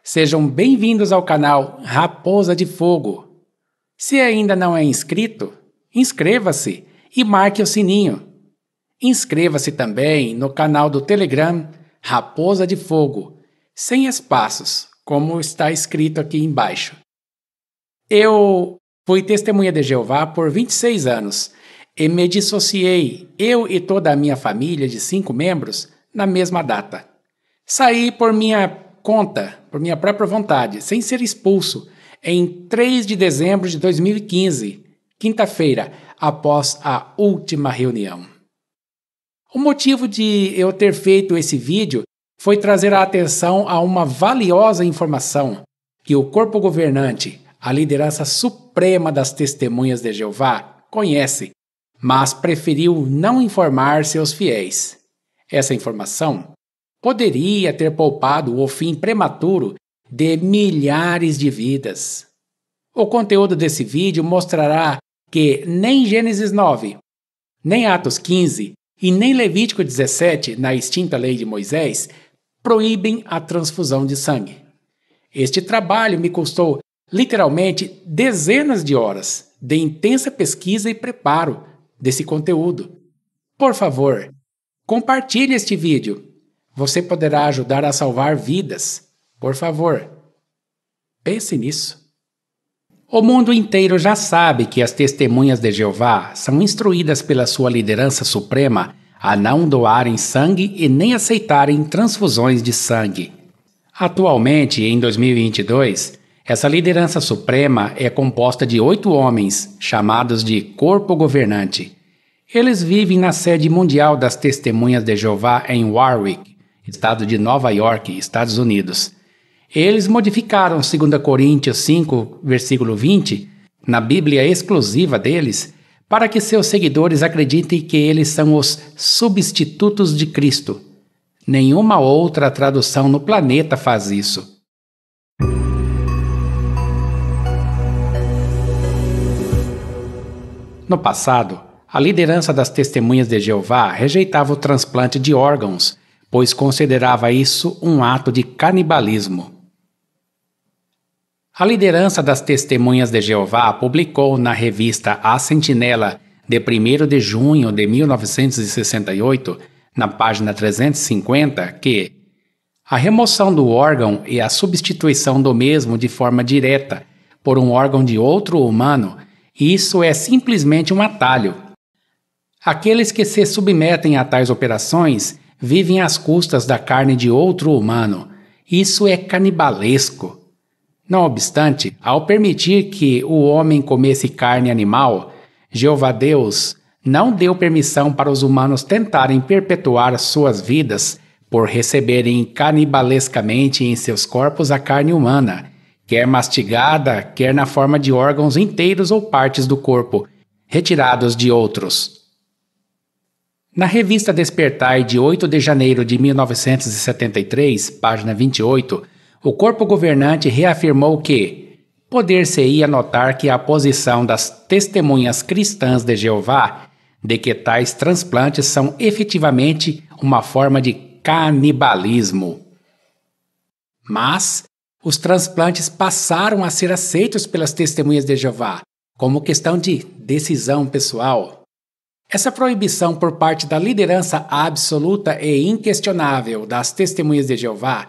Sejam bem-vindos ao canal Raposa de Fogo. Se ainda não é inscrito, inscreva-se e marque o sininho. Inscreva-se também no canal do Telegram Raposa de Fogo, sem espaços, como está escrito aqui embaixo. Eu fui testemunha de Jeová por 26 anos e me dissociei, eu e toda a minha família de 5 membros, na mesma data. Saí por minha conta, por minha própria vontade, sem ser expulso, em 3 de dezembro de 2015, quinta-feira, após a última reunião. O motivo de eu ter feito esse vídeo foi trazer a atenção a uma valiosa informação que o corpo governante, a liderança suprema das Testemunhas de Jeová, conhece, mas preferiu não informar seus fiéis. Essa informação poderia ter poupado o fim prematuro de milhares de vidas. O conteúdo desse vídeo mostrará que nem Gênesis 9, nem Atos 15 e nem Levítico 17, na extinta lei de Moisés, proíbem a transfusão de sangue. Este trabalho me custou literalmente dezenas de horas de intensa pesquisa e preparo desse conteúdo. Por favor, compartilhe este vídeo. Você poderá ajudar a salvar vidas. Por favor, pense nisso. O mundo inteiro já sabe que as Testemunhas de Jeová são instruídas pela sua liderança suprema a não doarem sangue e nem aceitarem transfusões de sangue. Atualmente, em 2022, essa liderança suprema é composta de 8 homens, chamados de Corpo Governante. Eles vivem na sede mundial das Testemunhas de Jeová em Warwick, estado de Nova York, Estados Unidos. Eles modificaram 2 Coríntios 5, versículo 20, na Bíblia exclusiva deles, para que seus seguidores acreditem que eles são os substitutos de Cristo. Nenhuma outra tradução no planeta faz isso. No passado, a liderança das Testemunhas de Jeová rejeitava o transplante de órgãos, pois considerava isso um ato de canibalismo. A liderança das Testemunhas de Jeová publicou na revista A Sentinela, de 1º de junho de 1968, na página 350, que a remoção do órgão e a substituição do mesmo de forma direta por um órgão de outro humano, isso é simplesmente um atalho. Aqueles que se submetem a tais operações vivem às custas da carne de outro humano. Isso é canibalesco. Não obstante, ao permitir que o homem comesse carne animal, Jeová Deus não deu permissão para os humanos tentarem perpetuar suas vidas por receberem canibalescamente em seus corpos a carne humana, quer mastigada, quer na forma de órgãos inteiros ou partes do corpo, retirados de outros. Na revista Despertai, de 8 de janeiro de 1973, página 28, o corpo governante reafirmou que poder-se-ia notar que a posição das testemunhas cristãs de Jeová de que tais transplantes são efetivamente uma forma de canibalismo. Mas os transplantes passaram a ser aceitos pelas Testemunhas de Jeová como questão de decisão pessoal. Essa proibição por parte da liderança absoluta e inquestionável das Testemunhas de Jeová,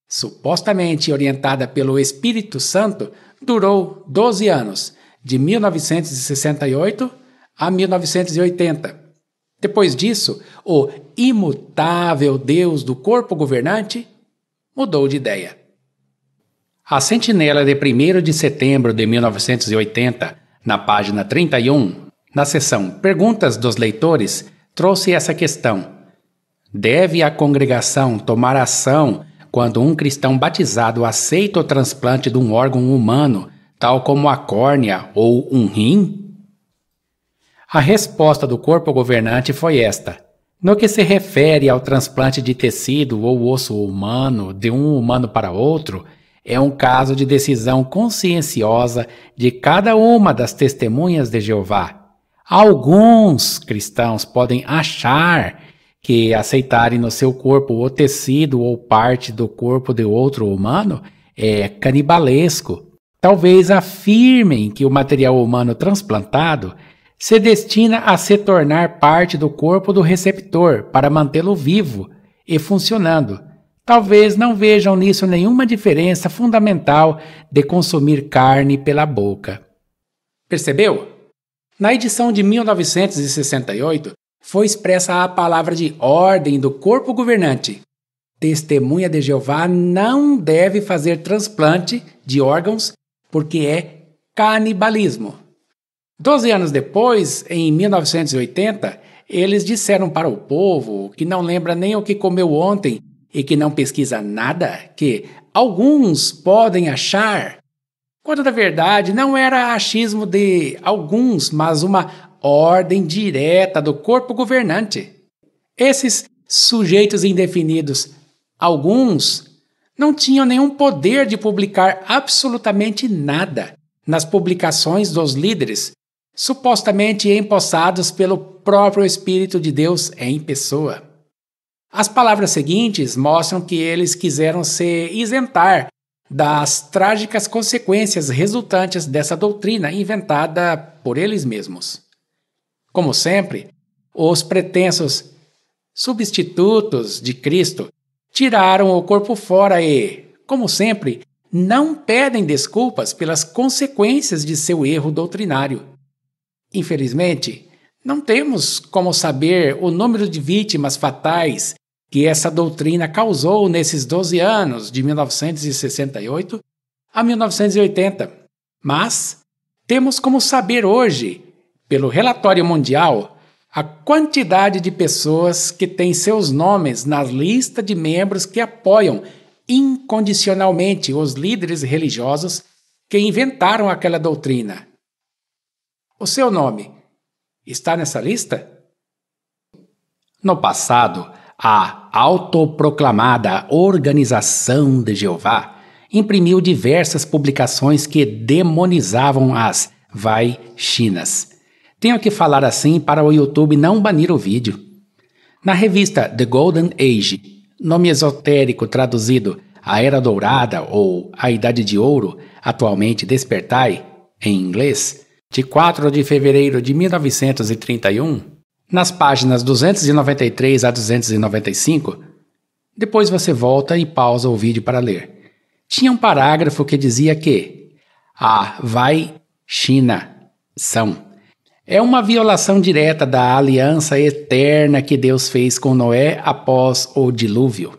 supostamente orientada pelo Espírito Santo, durou 12 anos, de 1968 a 1980. Depois disso, o imutável Deus do corpo governante mudou de ideia. A Sentinela de 1º de setembro de 1980, na página 31, na seção Perguntas dos Leitores, trouxe essa questão. Deve a congregação tomar ação quando um cristão batizado aceita o transplante de um órgão humano, tal como a córnea ou um rim? A resposta do corpo governante foi esta. No que se refere ao transplante de tecido ou osso humano de um humano para outro, é um caso de decisão conscienciosa de cada uma das Testemunhas de Jeová. Alguns cristãos podem achar que aceitarem no seu corpo o tecido ou parte do corpo de outro humano é canibalesco. Talvez afirmem que o material humano transplantado se destina a se tornar parte do corpo do receptor para mantê-lo vivo e funcionando. Talvez não vejam nisso nenhuma diferença fundamental de consumir carne pela boca. Percebeu? Na edição de 1968, foi expressa a palavra de ordem do corpo governante. Testemunha de Jeová não deve fazer transplante de órgãos porque é canibalismo. 12 anos depois, em 1980, eles disseram para o povo, que não lembra nem o que comeu ontem e que não pesquisa nada, que alguns podem achar, quando na verdade não era achismo de alguns, mas uma ordem direta do corpo governante. Esses sujeitos indefinidos, alguns, não tinham nenhum poder de publicar absolutamente nada nas publicações dos líderes, supostamente empossados pelo próprio Espírito de Deus em pessoa. As palavras seguintes mostram que eles quiseram se isentar das trágicas consequências resultantes dessa doutrina inventada por eles mesmos. Como sempre, os pretensos substitutos de Cristo tiraram o corpo fora e, como sempre, não pedem desculpas pelas consequências de seu erro doutrinário. Infelizmente, não temos como saber o número de vítimas fatais que essa doutrina causou nesses 12 anos, de 1968 a 1980. Mas temos como saber hoje, pelo relatório mundial, a quantidade de pessoas que têm seus nomes na lista de membros que apoiam incondicionalmente os líderes religiosos que inventaram aquela doutrina. O seu nome está nessa lista? No passado, a autoproclamada Organização de Jeová imprimiu diversas publicações que demonizavam as vai-chinas. Tenho que falar assim para o YouTube não banir o vídeo. Na revista The Golden Age, nome esotérico traduzido A Era Dourada ou A Idade de Ouro, atualmente Despertai, em inglês, de 4 de fevereiro de 1931, nas páginas 293 a 295, depois você volta e pausa o vídeo para ler. Tinha um parágrafo que dizia que a vai-china é uma violação direta da aliança eterna que Deus fez com Noé após o dilúvio.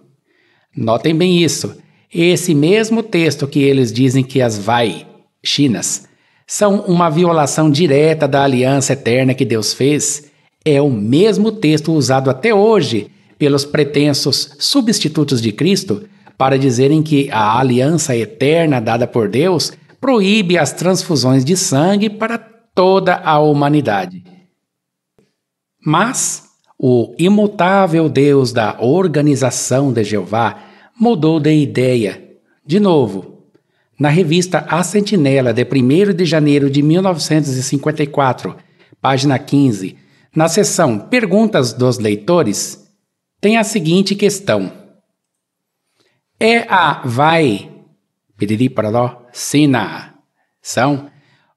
Notem bem isso. Esse mesmo texto que eles dizem que as vai-chinas são uma violação direta da aliança eterna que Deus fez é o mesmo texto usado até hoje pelos pretensos substitutos de Cristo para dizerem que a aliança eterna dada por Deus proíbe as transfusões de sangue para toda a humanidade. Mas o imutável Deus da Organização de Jeová mudou de ideia. De novo, na revista A Sentinela, de 1º de janeiro de 1954, página 15, na seção Perguntas dos Leitores, tem a seguinte questão. É a vai-china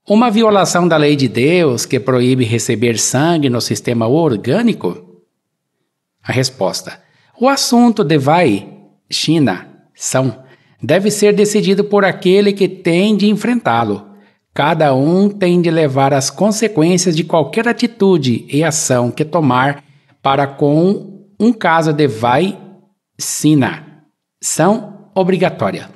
uma violação da lei de Deus que proíbe receber sangue no sistema orgânico? A resposta. O assunto de vai-china deve ser decidido por aquele que tem de enfrentá-lo. Cada um tem de levar as consequências de qualquer atitude e ação que tomar para com um caso de vai-china obrigatória.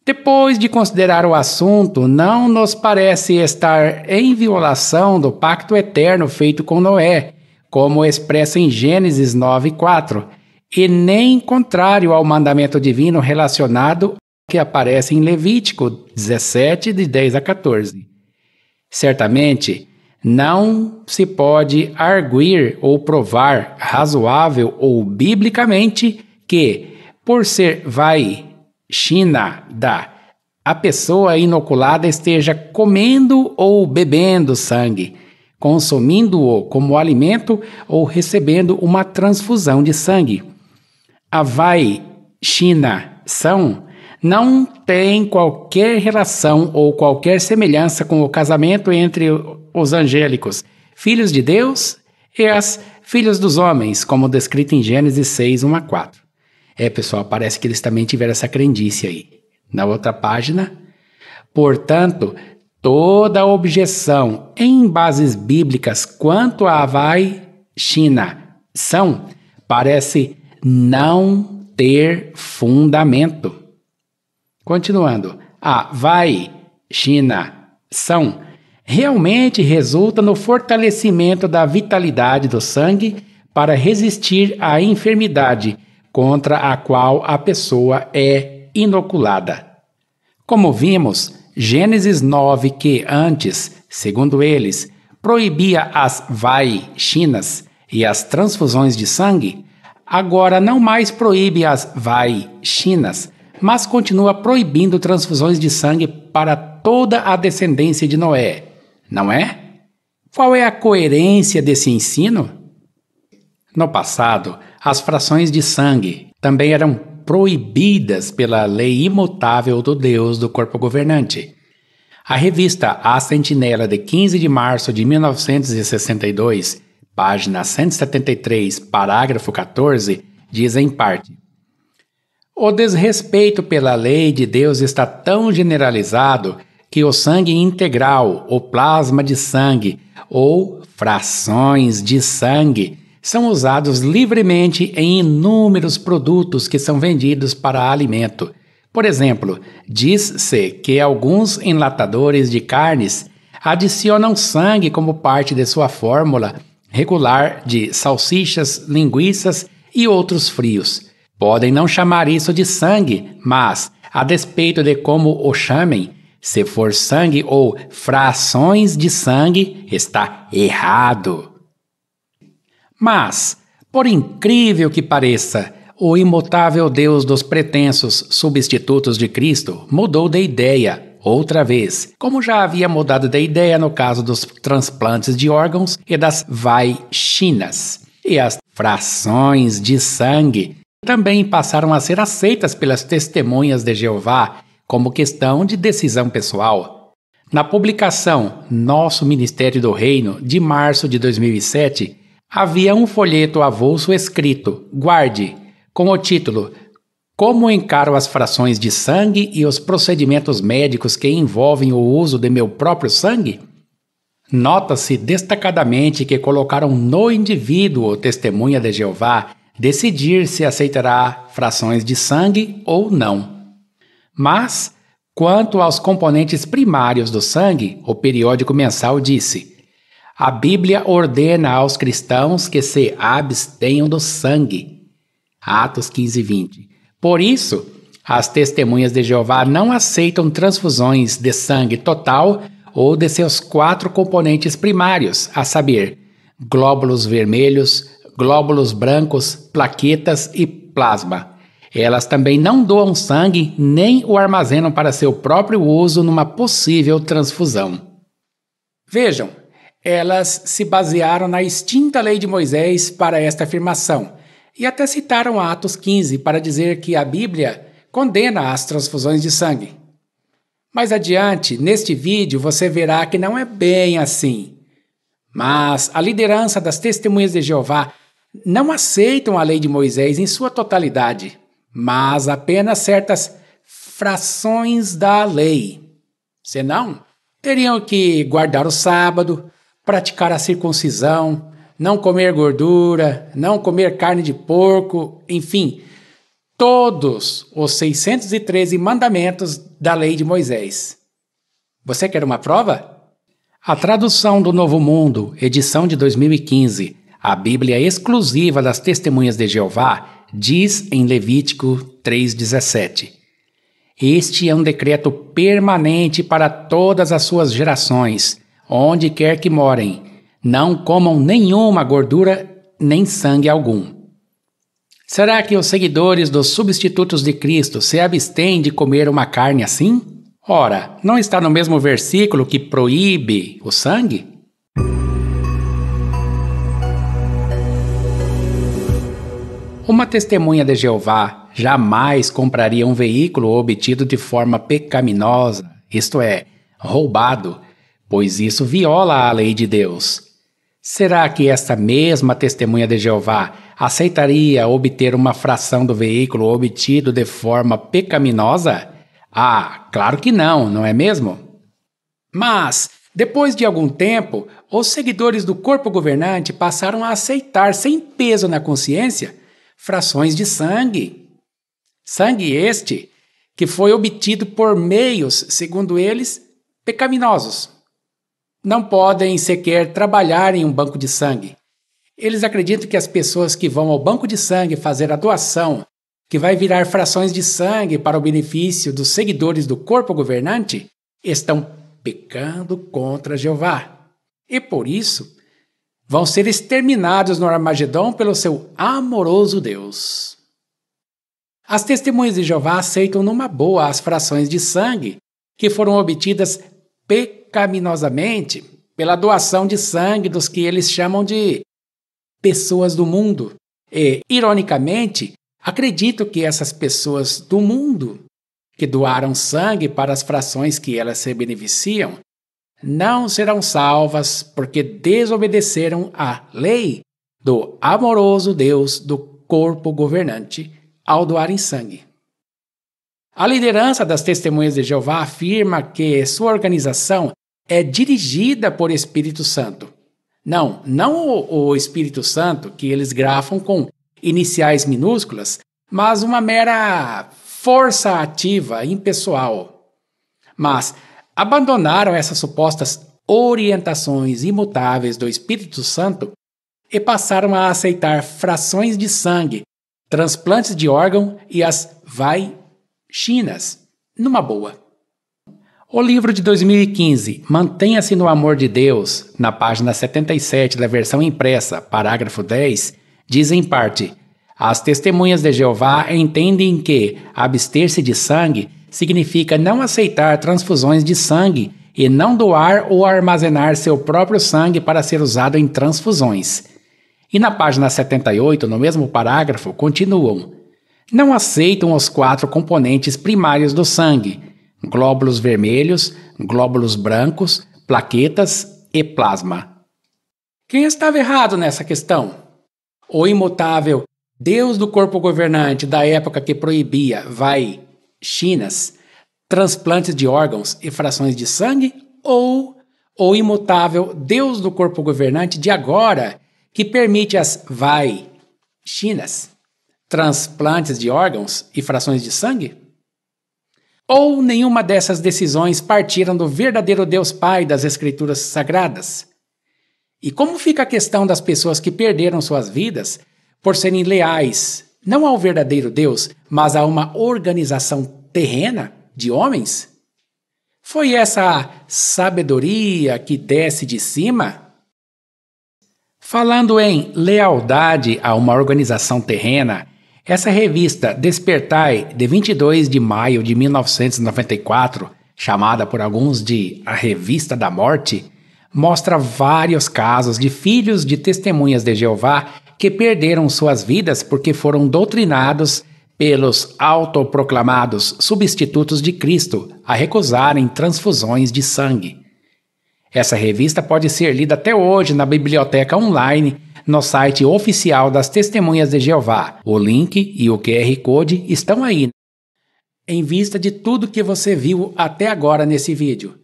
Depois de considerar o assunto, não nos parece estar em violação do pacto eterno feito com Noé, como expressa em Gênesis 9:4, e nem contrário ao mandamento divino relacionado que aparece em Levítico 17, de 10 a 14. Certamente, não se pode arguir ou provar razoável ou biblicamente que, por ser vai-china, a pessoa inoculada esteja comendo ou bebendo sangue, consumindo-o como alimento ou recebendo uma transfusão de sangue. A vai-china não tem qualquer relação ou qualquer semelhança com o casamento entre os angélicos, filhos de Deus, e as filhos dos homens, como descrito em Gênesis 6, 1 a 4. Pessoal, parece que eles também tiveram essa crendice aí. Na outra página, portanto, toda objeção em bases bíblicas quanto à vai-shinação parece não ter fundamento. Continuando, a vai-shinação realmente resulta no fortalecimento da vitalidade do sangue para resistir à enfermidade contra a qual a pessoa é inoculada. Como vimos, Gênesis 9, que antes, segundo eles, proibia as vai-shinas e as transfusões de sangue, agora não mais proíbe as vai-shinas, mas continua proibindo transfusões de sangue para toda a descendência de Noé, não é? Qual é a coerência desse ensino? No passado, as frações de sangue também eram proibidas pela lei imutável do Deus do corpo governante. A revista A Sentinela, de 15 de março de 1962, página 173, parágrafo 14, diz em parte: o desrespeito pela lei de Deus está tão generalizado que o sangue integral, o plasma de sangue ou frações de sangue são usados livremente em inúmeros produtos que são vendidos para alimento. Por exemplo, diz-se que alguns enlatadores de carnes adicionam sangue como parte de sua fórmula regular de salsichas, linguiças e outros frios. Podem não chamar isso de sangue, mas, a despeito de como o chamem, se for sangue ou frações de sangue, está errado. Mas, por incrível que pareça, o imutável Deus dos pretensos substitutos de Cristo mudou de ideia outra vez, como já havia mudado de ideia no caso dos transplantes de órgãos e das vai-shinas. E as frações de sangue também passaram a ser aceitas pelas testemunhas de Jeová como questão de decisão pessoal. Na publicação Nosso Ministério do Reino, de março de 2007, havia um folheto avulso escrito, guarde, com o título Como encaro as frações de sangue e os procedimentos médicos que envolvem o uso de meu próprio sangue? Nota-se destacadamente que colocaram no indivíduo testemunha de Jeová decidir se aceitará frações de sangue ou não. Mas, quanto aos componentes primários do sangue, o periódico mensal disse: a Bíblia ordena aos cristãos que se abstenham do sangue. Atos 15:20. Por isso, as testemunhas de Jeová não aceitam transfusões de sangue total ou de seus 4 componentes primários, a saber, glóbulos vermelhos, glóbulos brancos, plaquetas e plasma. Elas também não doam sangue nem o armazenam para seu próprio uso numa possível transfusão. Vejam, elas se basearam na extinta lei de Moisés para esta afirmação e até citaram Atos 15 para dizer que a Bíblia condena as transfusões de sangue. Mais adiante, neste vídeo, você verá que não é bem assim. Mas a liderança das testemunhas de Jeová não aceitam a lei de Moisés em sua totalidade, mas apenas certas frações da lei. Senão, teriam que guardar o sábado, praticar a circuncisão, não comer gordura, não comer carne de porco, enfim, todos os 613 mandamentos da lei de Moisés. Você quer uma prova? A tradução do Novo Mundo, edição de 2015, a Bíblia exclusiva das Testemunhas de Jeová, diz em Levítico 3,17: este é um decreto permanente para todas as suas gerações, onde quer que morem. Não comam nenhuma gordura nem sangue algum. Será que os seguidores dos substitutos de Cristo se abstêm de comer uma carne assim? Ora, não está no mesmo versículo que proíbe o sangue? Uma testemunha de Jeová jamais compraria um veículo obtido de forma pecaminosa, isto é, roubado, pois isso viola a lei de Deus. Será que esta mesma testemunha de Jeová aceitaria obter uma fração do veículo obtido de forma pecaminosa? Ah, claro que não, não é mesmo? Mas, depois de algum tempo, os seguidores do corpo governante passaram a aceitar, sem peso na consciência, frações de sangue. Sangue este que foi obtido por meios, segundo eles, pecaminosos. Não podem sequer trabalhar em um banco de sangue. Eles acreditam que as pessoas que vão ao banco de sangue fazer a doação, que vai virar frações de sangue para o benefício dos seguidores do corpo governante, estão pecando contra Jeová. E por isso, vão ser exterminados no Armagedon pelo seu amoroso Deus. As testemunhas de Jeová aceitam numa boa as frações de sangue que foram obtidas pecaminosamente pela doação de sangue dos que eles chamam de pessoas do mundo. E, ironicamente, acredito que essas pessoas do mundo que doaram sangue para as frações que elas se beneficiam não serão salvas porque desobedeceram à lei do amoroso Deus do corpo governante ao doarem sangue. A liderança das Testemunhas de Jeová afirma que sua organização é dirigida por Espírito Santo. Não o Espírito Santo que eles grafam com iniciais minúsculas, mas uma mera força ativa impessoal. Mas abandonaram essas supostas orientações imutáveis do Espírito Santo e passaram a aceitar frações de sangue, transplantes de órgão e as chinas, numa boa. O livro de 2015, Mantenha-se no Amor de Deus, na página 77 da versão impressa, parágrafo 10, diz em parte: as testemunhas de Jeová entendem que abster-se de sangue significa não aceitar transfusões de sangue e não doar ou armazenar seu próprio sangue para ser usado em transfusões. E na página 78, no mesmo parágrafo, continuam: não aceitam os 4 componentes primários do sangue: glóbulos vermelhos, glóbulos brancos, plaquetas e plasma. Quem estava errado nessa questão? O imutável Deus do corpo governante da época que proibia chinas, transplantes de órgãos e frações de sangue? Ou o imutável Deus do corpo governante de agora que permite as chinas, transplantes de órgãos e frações de sangue? Ou nenhuma dessas decisões partiram do verdadeiro Deus Pai das Escrituras Sagradas? E como fica a questão das pessoas que perderam suas vidas por serem leais, não ao verdadeiro Deus, mas a uma organização terrena de homens? Foi essa a sabedoria que desce de cima? Falando em lealdade a uma organização terrena, essa revista Despertai, de 22 de maio de 1994, chamada por alguns de a Revista da Morte, mostra vários casos de filhos de testemunhas de Jeová que perderam suas vidas porque foram doutrinados pelos autoproclamados substitutos de Cristo a recusarem transfusões de sangue. Essa revista pode ser lida até hoje na biblioteca online no site oficial das Testemunhas de Jeová. O link e o QR Code estão aí. Em vista de tudo que você viu até agora nesse vídeo,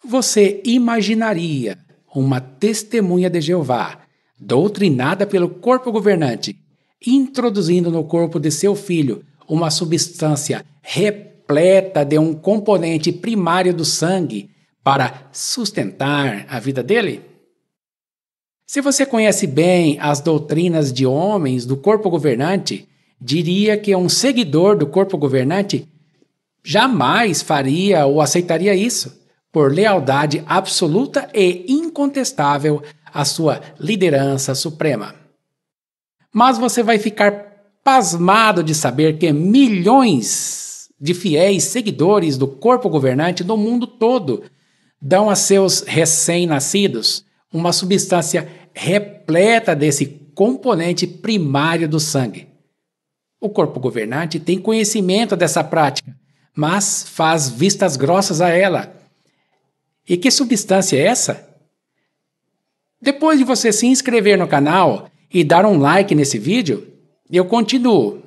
você imaginaria uma testemunha de Jeová, doutrinada pelo corpo governante, introduzindo no corpo de seu filho uma substância repleta de um componente primário do sangue para sustentar a vida dele? Se você conhece bem as doutrinas de homens do corpo governante, diria que um seguidor do corpo governante jamais faria ou aceitaria isso, por lealdade absoluta e incontestável à sua liderança suprema. Mas você vai ficar pasmado de saber que milhões de fiéis seguidores do corpo governante no mundo todo dão a seus recém-nascidos uma substância repleta desse componente primário do sangue. O corpo governante tem conhecimento dessa prática, mas faz vistas grossas a ela. E que substância é essa? Depois de você se inscrever no canal e dar um like nesse vídeo, eu continuo.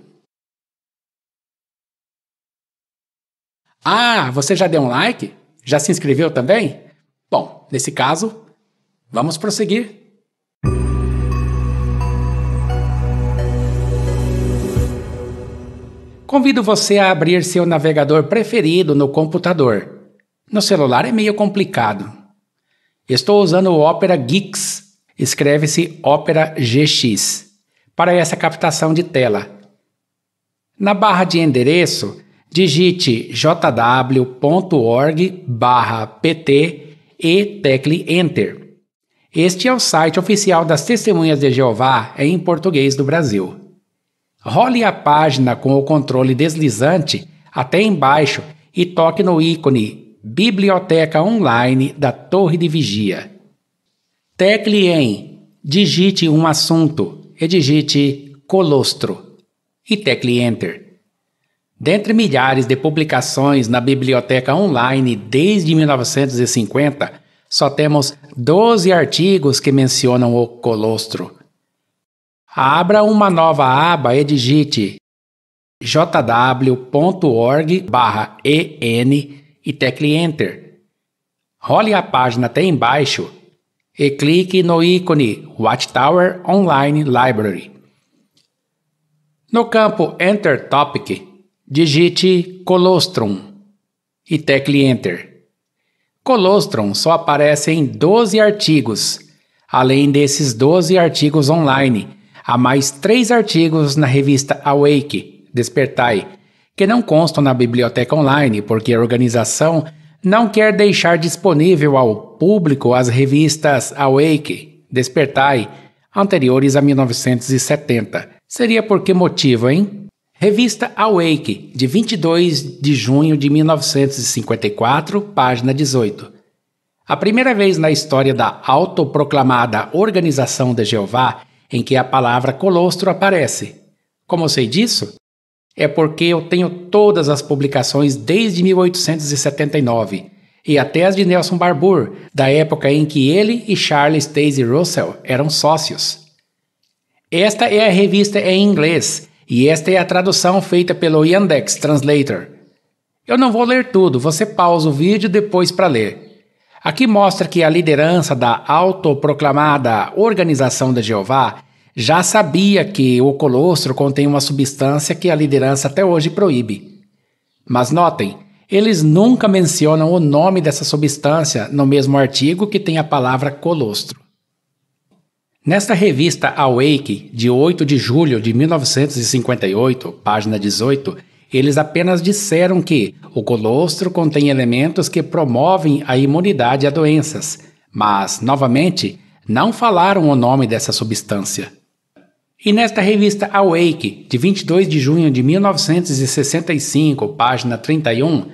Ah, você já deu um like? Já se inscreveu também? Bom, nesse caso, vamos prosseguir. Convido você a abrir seu navegador preferido no computador. No celular é meio complicado. Estou usando o Opera GX, escreve-se Opera GX, para essa captação de tela. Na barra de endereço, digite jw.org/pt e tecle Enter. Este é o site oficial das Testemunhas de Jeová em português do Brasil. Role a página com o controle deslizante até embaixo e toque no ícone Biblioteca Online da Torre de Vigia. Tecle em Digite um assunto e digite Colostro e tecle Enter. Dentre milhares de publicações na Biblioteca Online desde 1950, só temos 12 artigos que mencionam o colostro. Abra uma nova aba e digite jw.org/en e tecle Enter. Role a página até embaixo e clique no ícone Watchtower Online Library. No campo Enter Topic, digite Colostrum e tecle Enter. Colostrum só aparece em 12 artigos. Além desses 12 artigos online, há mais 3 artigos na revista Awake, Despertai, que não constam na biblioteca online porque a organização não quer deixar disponível ao público as revistas Awake, Despertai, anteriores a 1970. Seria por que motivo, hein? Revista Awake, de 22 de junho de 1954, página 18. A primeira vez na história da autoproclamada Organização de Jeová em que a palavra colostro aparece. Como sei disso? É porque eu tenho todas as publicações desde 1879 e até as de Nelson Barbour, da época em que ele e Charles Taze Russell eram sócios. Esta é a revista em inglês e esta é a tradução feita pelo Yandex Translator. Eu não vou ler tudo, você pausa o vídeo depois para ler. Aqui mostra que a liderança da autoproclamada Organização de Jeová já sabia que o colostro contém uma substância que a liderança até hoje proíbe. Mas notem, eles nunca mencionam o nome dessa substância no mesmo artigo que tem a palavra colostro. Nesta revista Awake, de 8 de julho de 1958, página 18, eles apenas disseram que o colostro contém elementos que promovem a imunidade a doenças, mas, novamente, não falaram o nome dessa substância. E nesta revista Awake, de 22 de junho de 1965, página 31,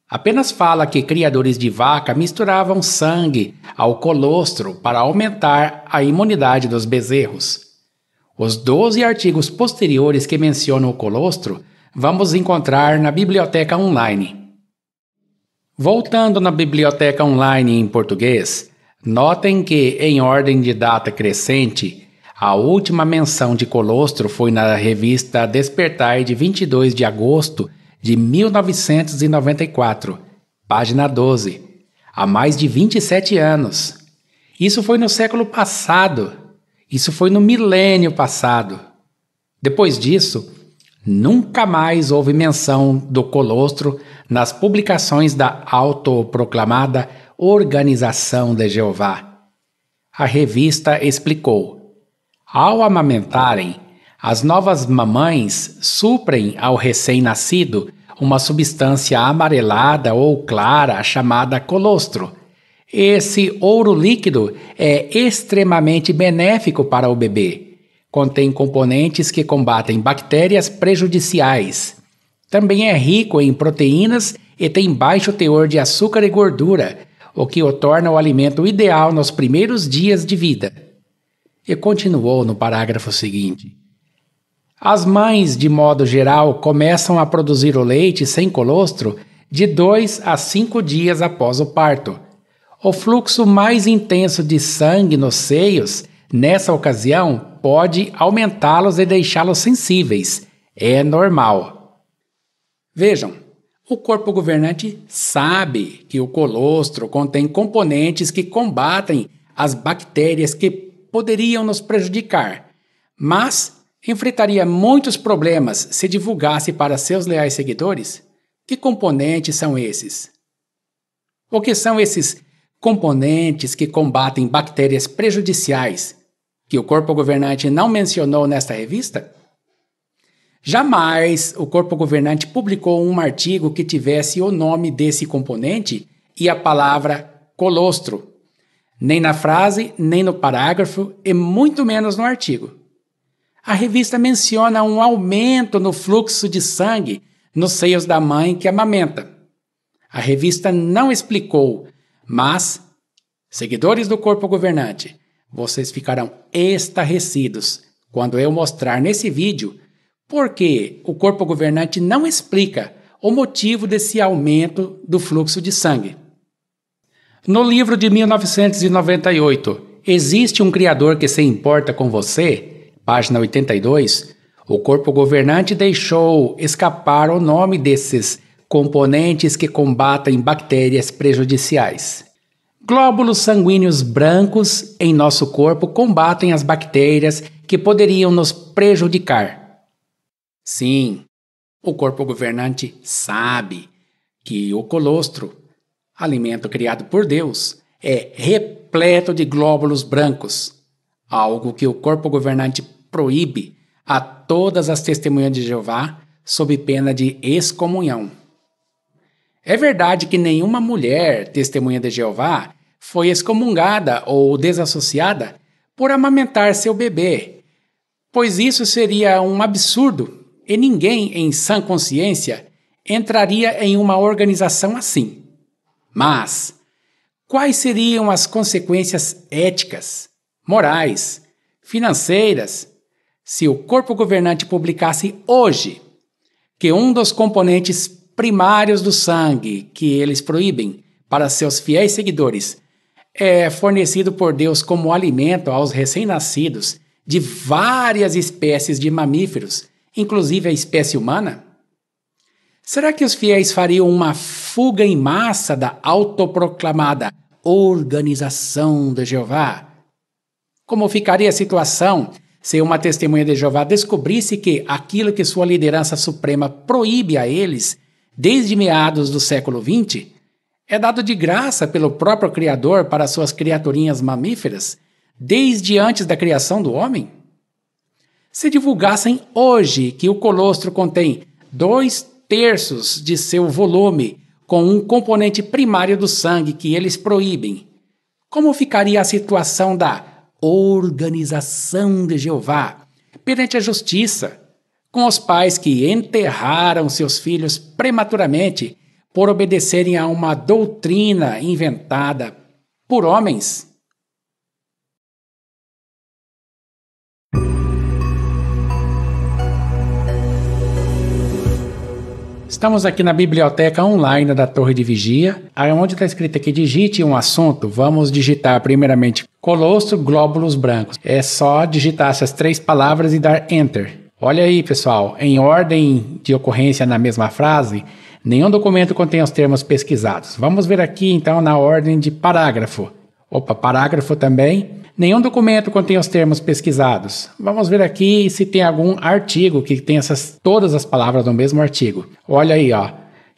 apenas fala que criadores de vaca misturavam sangue ao colostro para aumentar a imunidade dos bezerros. Os 12 artigos posteriores que mencionam o colostro vamos encontrar na Biblioteca Online. Voltando na Biblioteca Online em português, notem que, em ordem de data crescente, a última menção de colostro foi na revista Despertai de 22 de agosto de 1994, página 12, há mais de 27 anos. Isso foi no século passado. Isso foi no milênio passado. Depois disso, nunca mais houve menção do colostro nas publicações da autoproclamada Organização de Jeová. A revista explicou: ao amamentarem, as novas mamães suprem ao recém-nascido uma substância amarelada ou clara chamada colostro. Esse ouro líquido é extremamente benéfico para o bebê. Contém componentes que combatem bactérias prejudiciais. Também é rico em proteínas e tem baixo teor de açúcar e gordura, o que o torna o alimento ideal nos primeiros dias de vida. E continuou no parágrafo seguinte: As mães, de modo geral, começam a produzir o leite sem colostro de 2 a 5 dias após o parto. O fluxo mais intenso de sangue nos seios, nessa ocasião, pode aumentá-los e deixá-los sensíveis. É normal. Vejam, o corpo governante sabe que o colostro contém componentes que combatem as bactérias que poderiam nos prejudicar, mas enfrentaria muitos problemas se divulgasse para seus leais seguidores. Que componentes são esses? O que são esses componentes que combatem bactérias prejudiciais que o corpo governante não mencionou nesta revista? Jamais o corpo governante publicou um artigo que tivesse o nome desse componente e a palavra colostro, nem na frase, nem no parágrafo e muito menos no artigo. A revista menciona um aumento no fluxo de sangue nos seios da mãe que amamenta. A revista não explicou, mas, seguidores do corpo governante, vocês ficarão estarrecidos quando eu mostrar nesse vídeo por que o corpo governante não explica o motivo desse aumento do fluxo de sangue. No livro de 1998, Existe um Criador que se importa com você? Página 82, o corpo governante deixou escapar o nome desses componentes que combatem bactérias prejudiciais. Glóbulos sanguíneos brancos em nosso corpo combatem as bactérias que poderiam nos prejudicar. Sim, o corpo governante sabe que o colostro, alimento criado por Deus, é repleto de glóbulos brancos, algo que o corpo governante proíbe a todas as testemunhas de Jeová sob pena de excomunhão. É verdade que nenhuma mulher testemunha de Jeová foi excomungada ou desassociada por amamentar seu bebê, pois isso seria um absurdo e ninguém em sã consciência entraria em uma organização assim. Mas quais seriam as consequências éticas, morais, financeiras, se o corpo governante publicasse hoje que um dos componentes primários do sangue que eles proíbem para seus fiéis seguidores é fornecido por Deus como alimento aos recém-nascidos de várias espécies de mamíferos, inclusive a espécie humana? Será que os fiéis fariam uma fuga em massa da autoproclamada Organização de Jeová? Como ficaria a situação se uma testemunha de Jeová descobrisse que aquilo que sua liderança suprema proíbe a eles desde meados do século XX é dado de graça pelo próprio Criador para suas criaturinhas mamíferas desde antes da criação do homem? Se divulgassem hoje que o colostro contém 2/3 de seu volume com um componente primário do sangue que eles proíbem, como ficaria a situação da Organização de Jeová perante a justiça, com os pais que enterraram seus filhos prematuramente por obedecerem a uma doutrina inventada por homens? Estamos aqui na biblioteca online da Torre de Vigia, onde está escrito aqui, digite um assunto. Vamos digitar primeiramente colostro, glóbulos brancos. É só digitar essas 3 palavras e dar Enter. Olha aí, pessoal, em ordem de ocorrência na mesma frase, nenhum documento contém os termos pesquisados. Vamos ver aqui, então, na ordem de parágrafo. Parágrafo também. Nenhum documento contém os termos pesquisados. Vamos ver aqui se tem algum artigo que tem todas as palavras no mesmo artigo. Olha aí, ó.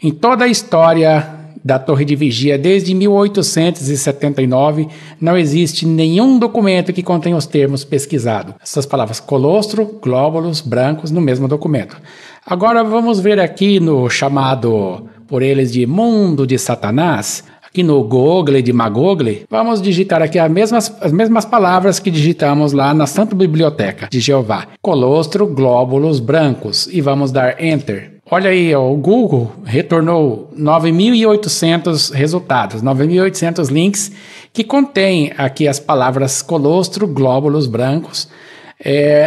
Em toda a história da Torre de Vigia, desde 1879, não existe nenhum documento que contém os termos pesquisados. Essas palavras colostro, glóbulos, brancos, no mesmo documento. Agora vamos ver aqui no chamado por eles de Mundo de Satanás. Aqui no Google de Magoogle, vamos digitar aqui as mesmas palavras que digitamos lá na Santa Biblioteca de Jeová. Colostro, glóbulos, brancos. E vamos dar Enter. Olha aí, ó, o Google retornou 9.800 resultados, 9.800 links que contém aqui as palavras colostro, glóbulos, brancos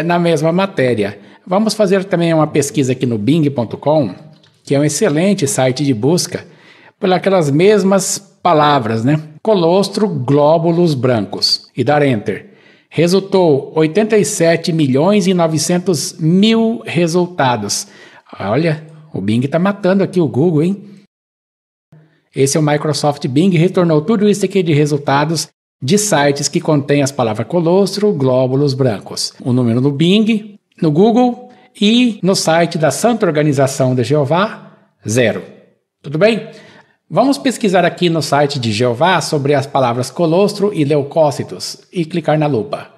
na mesma matéria. Vamos fazer também uma pesquisa aqui no Bing.com, que é um excelente site de busca, por aquelas mesmas palavras, né? Colostro, glóbulos brancos. E dar Enter. Resultou 87.900.000 resultados. Olha, o Bing está matando aqui o Google, hein? Esse é o Microsoft Bing, retornou tudo isso aqui de resultados de sites que contêm as palavras colostro, glóbulos brancos. O número no Bing, no Google e no site da Santa Organização de Jeová, 0. Tudo bem? Vamos pesquisar aqui no site de Jeová sobre as palavras colostro e leucócitos e clicar na lupa.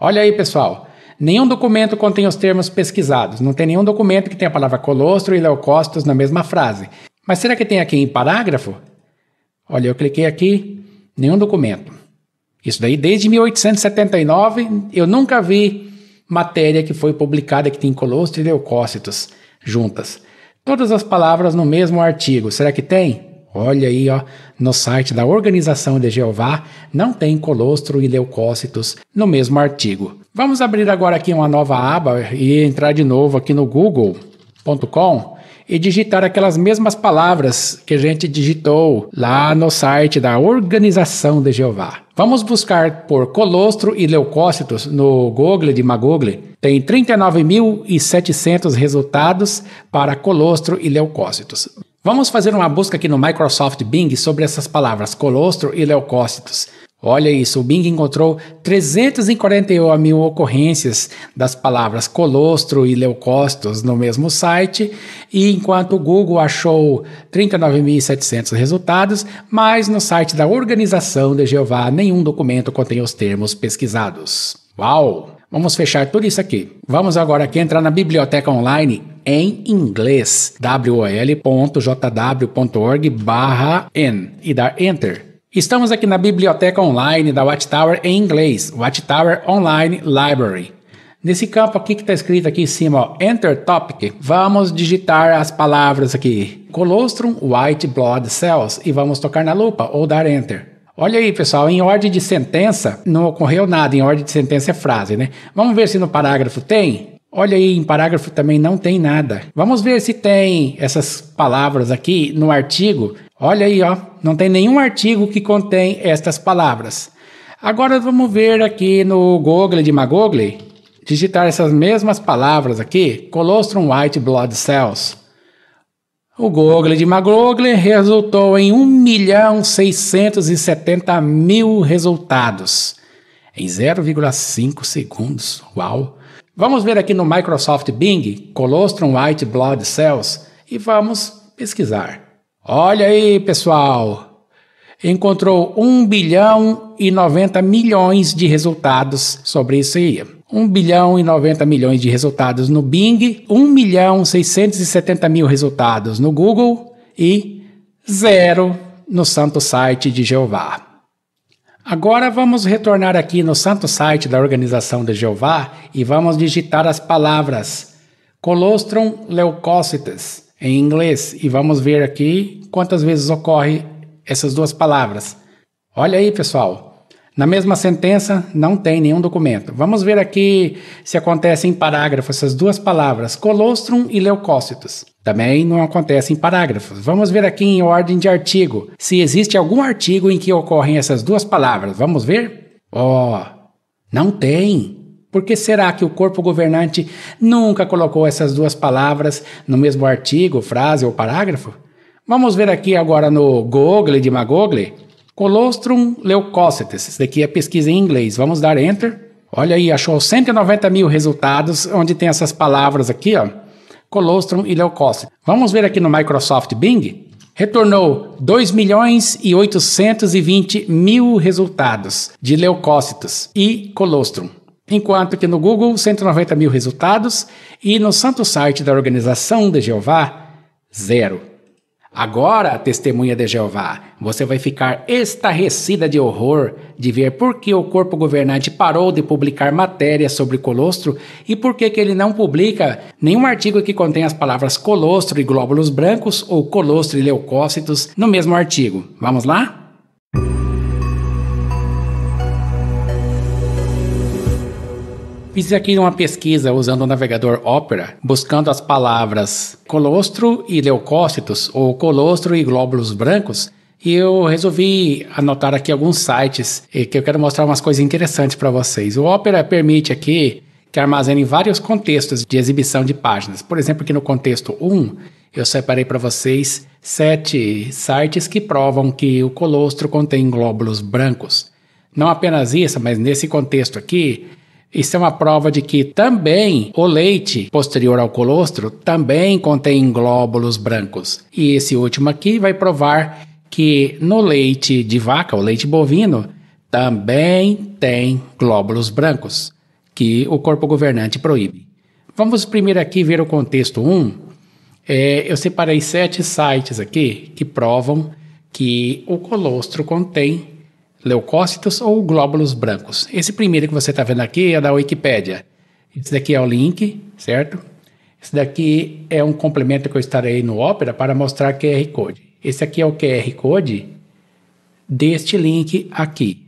Olha aí, pessoal. Nenhum documento contém os termos pesquisados. Não tem nenhum documento que tenha a palavra colostro e leucócitos na mesma frase. Mas será que tem aqui em parágrafo? Olha, eu cliquei aqui, nenhum documento. Isso daí desde 1879 eu nunca vi matéria que foi publicada que tem colostro e leucócitos juntas. Todas as palavras no mesmo artigo. Será que tem? Olha aí, ó, no site da Organização de Jeová não tem colostro e leucócitos no mesmo artigo. Vamos abrir agora aqui uma nova aba e entrar de novo aqui no google.com e digitar aquelas mesmas palavras que a gente digitou lá no site da Organização de Jeová. Vamos buscar por colostro e leucócitos no Google de Magoogle. Tem 39.700 resultados para colostro e leucócitos. Vamos fazer uma busca aqui no Microsoft Bing sobre essas palavras colostro e leucócitos. Olha isso, o Bing encontrou 341.000 ocorrências das palavras colostro e leucócitos no mesmo site, e enquanto o Google achou 39.700 resultados, mas no site da Organização de Jeová nenhum documento contém os termos pesquisados. Uau! Vamos fechar tudo isso aqui. Vamos agora aqui entrar na biblioteca online em inglês, wol.jw.org/n e dar Enter. Estamos aqui na biblioteca online da Watchtower em inglês, Watchtower Online Library. Nesse campo aqui que está escrito aqui em cima, ó, Enter Topic, vamos digitar as palavras aqui, colostrum, white blood cells, e vamos tocar na lupa ou dar Enter. Olha aí, pessoal, em ordem de sentença, não ocorreu nada, em ordem de sentença é frase, né? Vamos ver se no parágrafo tem? Olha aí, em parágrafo também não tem nada. Vamos ver se tem essas palavras aqui no artigo. Olha aí, ó, não tem nenhum artigo que contém estas palavras. Agora vamos ver aqui no Google de Magoogle, digitar essas mesmas palavras aqui, colostrum white blood cells. O Google de Magoogle resultou em 1.670.000 resultados em 0,5 segundos. Uau! Vamos ver aqui no Microsoft Bing, colostrum white blood cells, e vamos pesquisar. Olha aí, pessoal! Encontrou 1.090.000.000 de resultados sobre isso aí. 1.090.000.000 de resultados no Bing, 1.670.000 resultados no Google e 0 no santo site de Jeová. Agora vamos retornar aqui no santo site da Organização de Jeová e vamos digitar as palavras colostrum leucócitos em inglês e vamos ver aqui quantas vezes ocorre essas duas palavras. Olha aí, pessoal. Na mesma sentença, não tem nenhum documento. Vamos ver aqui se acontece em parágrafo essas duas palavras, colostrum e leucócitos. Também não acontece em parágrafos. Vamos ver aqui em ordem de artigo, se existe algum artigo em que ocorrem essas duas palavras. Vamos ver? Não tem. Por que será que o corpo governante nunca colocou essas duas palavras no mesmo artigo, frase ou parágrafo? Vamos ver aqui agora no Google de Magoogle. Colostrum leucócitos, esse daqui é pesquisa em inglês, vamos dar Enter. Olha aí, achou 190.000 resultados, onde tem essas palavras aqui, ó, colostrum e leucócitos. Vamos ver aqui no Microsoft Bing, retornou 2.820.000 resultados de leucócitos e colostrum. Enquanto que no Google, 190.000 resultados e no santo site da Organização de Jeová, 0. Agora, testemunha de Jeová, você vai ficar estarrecida de horror de ver por que o corpo governante parou de publicar matérias sobre colostro e por que ele não publica nenhum artigo que contém as palavras colostro e glóbulos brancos ou colostro e leucócitos no mesmo artigo. Vamos lá? Fiz aqui uma pesquisa usando o navegador Opera, buscando as palavras colostro e leucócitos, ou colostro e glóbulos brancos, e eu resolvi anotar aqui alguns sites que eu quero mostrar umas coisas interessantes para vocês. O Opera permite aqui que armazene vários contextos de exibição de páginas. Por exemplo, aqui no contexto 1, eu separei para vocês 7 sites que provam que o colostro contém glóbulos brancos. Não apenas isso, mas nesse contexto aqui, isso é uma prova de que também o leite posterior ao colostro também contém glóbulos brancos. E esse último aqui vai provar que no leite de vaca, o leite bovino, também tem glóbulos brancos, que o corpo governante proíbe. Vamos primeiro aqui ver o contexto 1. Eu separei 7 sites aqui que provam que o colostro contém leucócitos ou glóbulos brancos. Esse primeiro que você está vendo aqui é da Wikipédia. Esse daqui é o link, certo? Esse daqui é um complemento que eu estarei no Opera para mostrar QR Code. Esse aqui é o QR Code deste link aqui.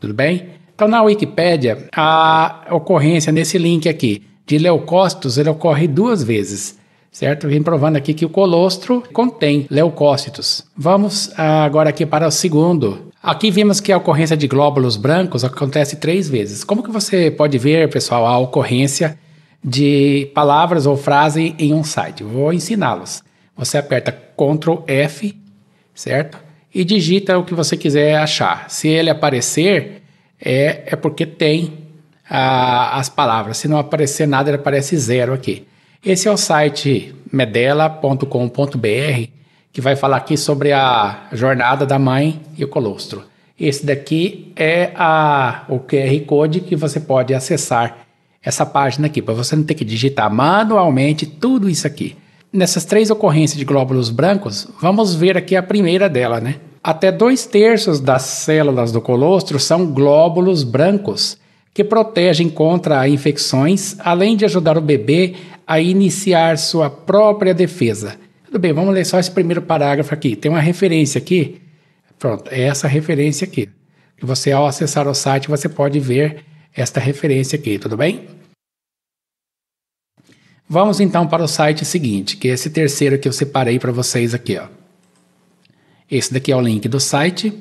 Tudo bem? Então, na Wikipédia, a ocorrência nesse link aqui de leucócitos, ele ocorre 2 vezes, certo? Vem provando aqui que o colostro contém leucócitos. Vamos agora aqui para o segundo. Aqui vimos que a ocorrência de glóbulos brancos acontece 3 vezes. Como que você pode ver, pessoal, a ocorrência de palavras ou frase em um site? Vou ensiná-los. Você aperta Ctrl F, certo? E digita o que você quiser achar. Se ele aparecer, é porque tem as palavras. Se não aparecer nada, ele aparece 0 aqui. Esse é o site medela.com.br, que vai falar aqui sobre a jornada da mãe e o colostro. Esse daqui é o QR Code que você pode acessar essa página aqui, para você não ter que digitar manualmente tudo isso aqui. Nessas 3 ocorrências de glóbulos brancos, vamos ver aqui a primeira dela, né? Até 2/3 das células do colostro são glóbulos brancos, que protegem contra infecções, além de ajudar o bebê a iniciar sua própria defesa. Tudo bem, vamos ler só esse primeiro parágrafo aqui. Tem uma referência aqui. Pronto, é essa referência aqui. Que você, ao acessar o site, você pode ver esta referência aqui, tudo bem? Vamos então para o site seguinte, que é esse terceiro que eu separei para vocês aqui, ó. Esse daqui é o link do site.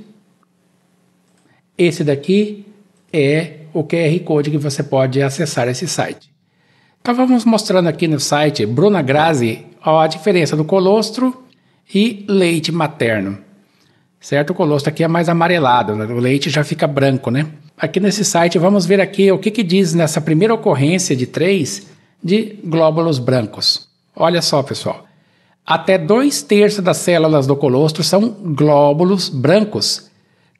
Esse daqui é o QR Code que você pode acessar esse site. Então vamos mostrando aqui no site Bruna Grazi a diferença do colostro e leite materno. Certo? O colostro aqui é mais amarelado, né? O leite já fica branco, né? Aqui nesse site vamos ver aqui o que diz nessa primeira ocorrência de 3 de glóbulos brancos. Olha só, pessoal. Até 2/3 das células do colostro são glóbulos brancos,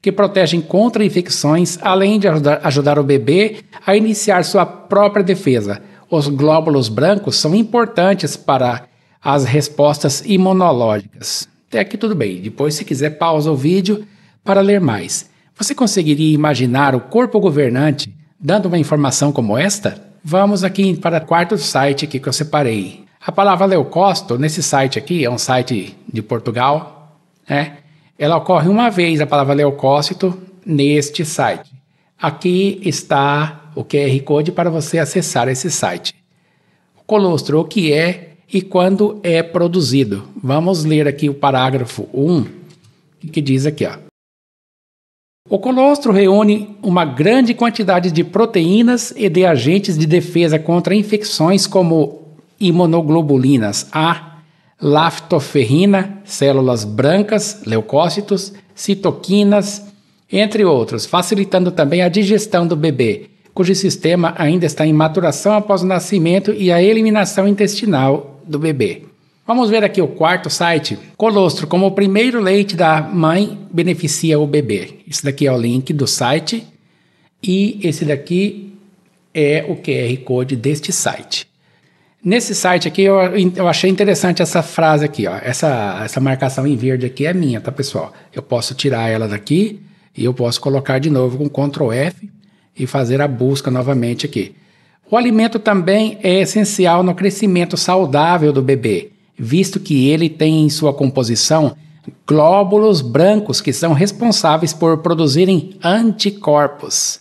que protegem contra infecções, além de ajudar o bebê a iniciar sua própria defesa. Os glóbulos brancos são importantes para as respostas imunológicas. Até aqui tudo bem. Depois, se quiser, pausa o vídeo para ler mais. Você conseguiria imaginar o corpo governante dando uma informação como esta? Vamos aqui para o quarto site aqui que eu separei. A palavra leucócito, nesse site aqui, é um site de Portugal, né? Ela ocorre uma vez, a palavra leucócito, neste site. Aqui está o QR Code para você acessar esse site. O colostro, o que é e quando é produzido. Vamos ler aqui o parágrafo 1, que diz aqui, ó. O colostro reúne uma grande quantidade de proteínas e de agentes de defesa contra infecções como imunoglobulinas A, lactoferrina, células brancas, leucócitos, citoquinas, entre outros, facilitando também a digestão do bebê, cujo sistema ainda está em maturação após o nascimento e a eliminação intestinal do bebê. Vamos ver aqui o quarto site. Colostro, como o primeiro leite da mãe, beneficia o bebê. Esse daqui é o link do site e esse daqui é o QR Code deste site. Nesse site aqui eu achei interessante essa frase aqui, ó. Essa marcação em verde aqui é minha, tá, pessoal? Eu posso tirar ela daqui e eu posso colocar de novo com Ctrl F e fazer a busca novamente aqui. O alimento também é essencial no crescimento saudável do bebê, visto que ele tem em sua composição glóbulos brancos que são responsáveis por produzirem anticorpos.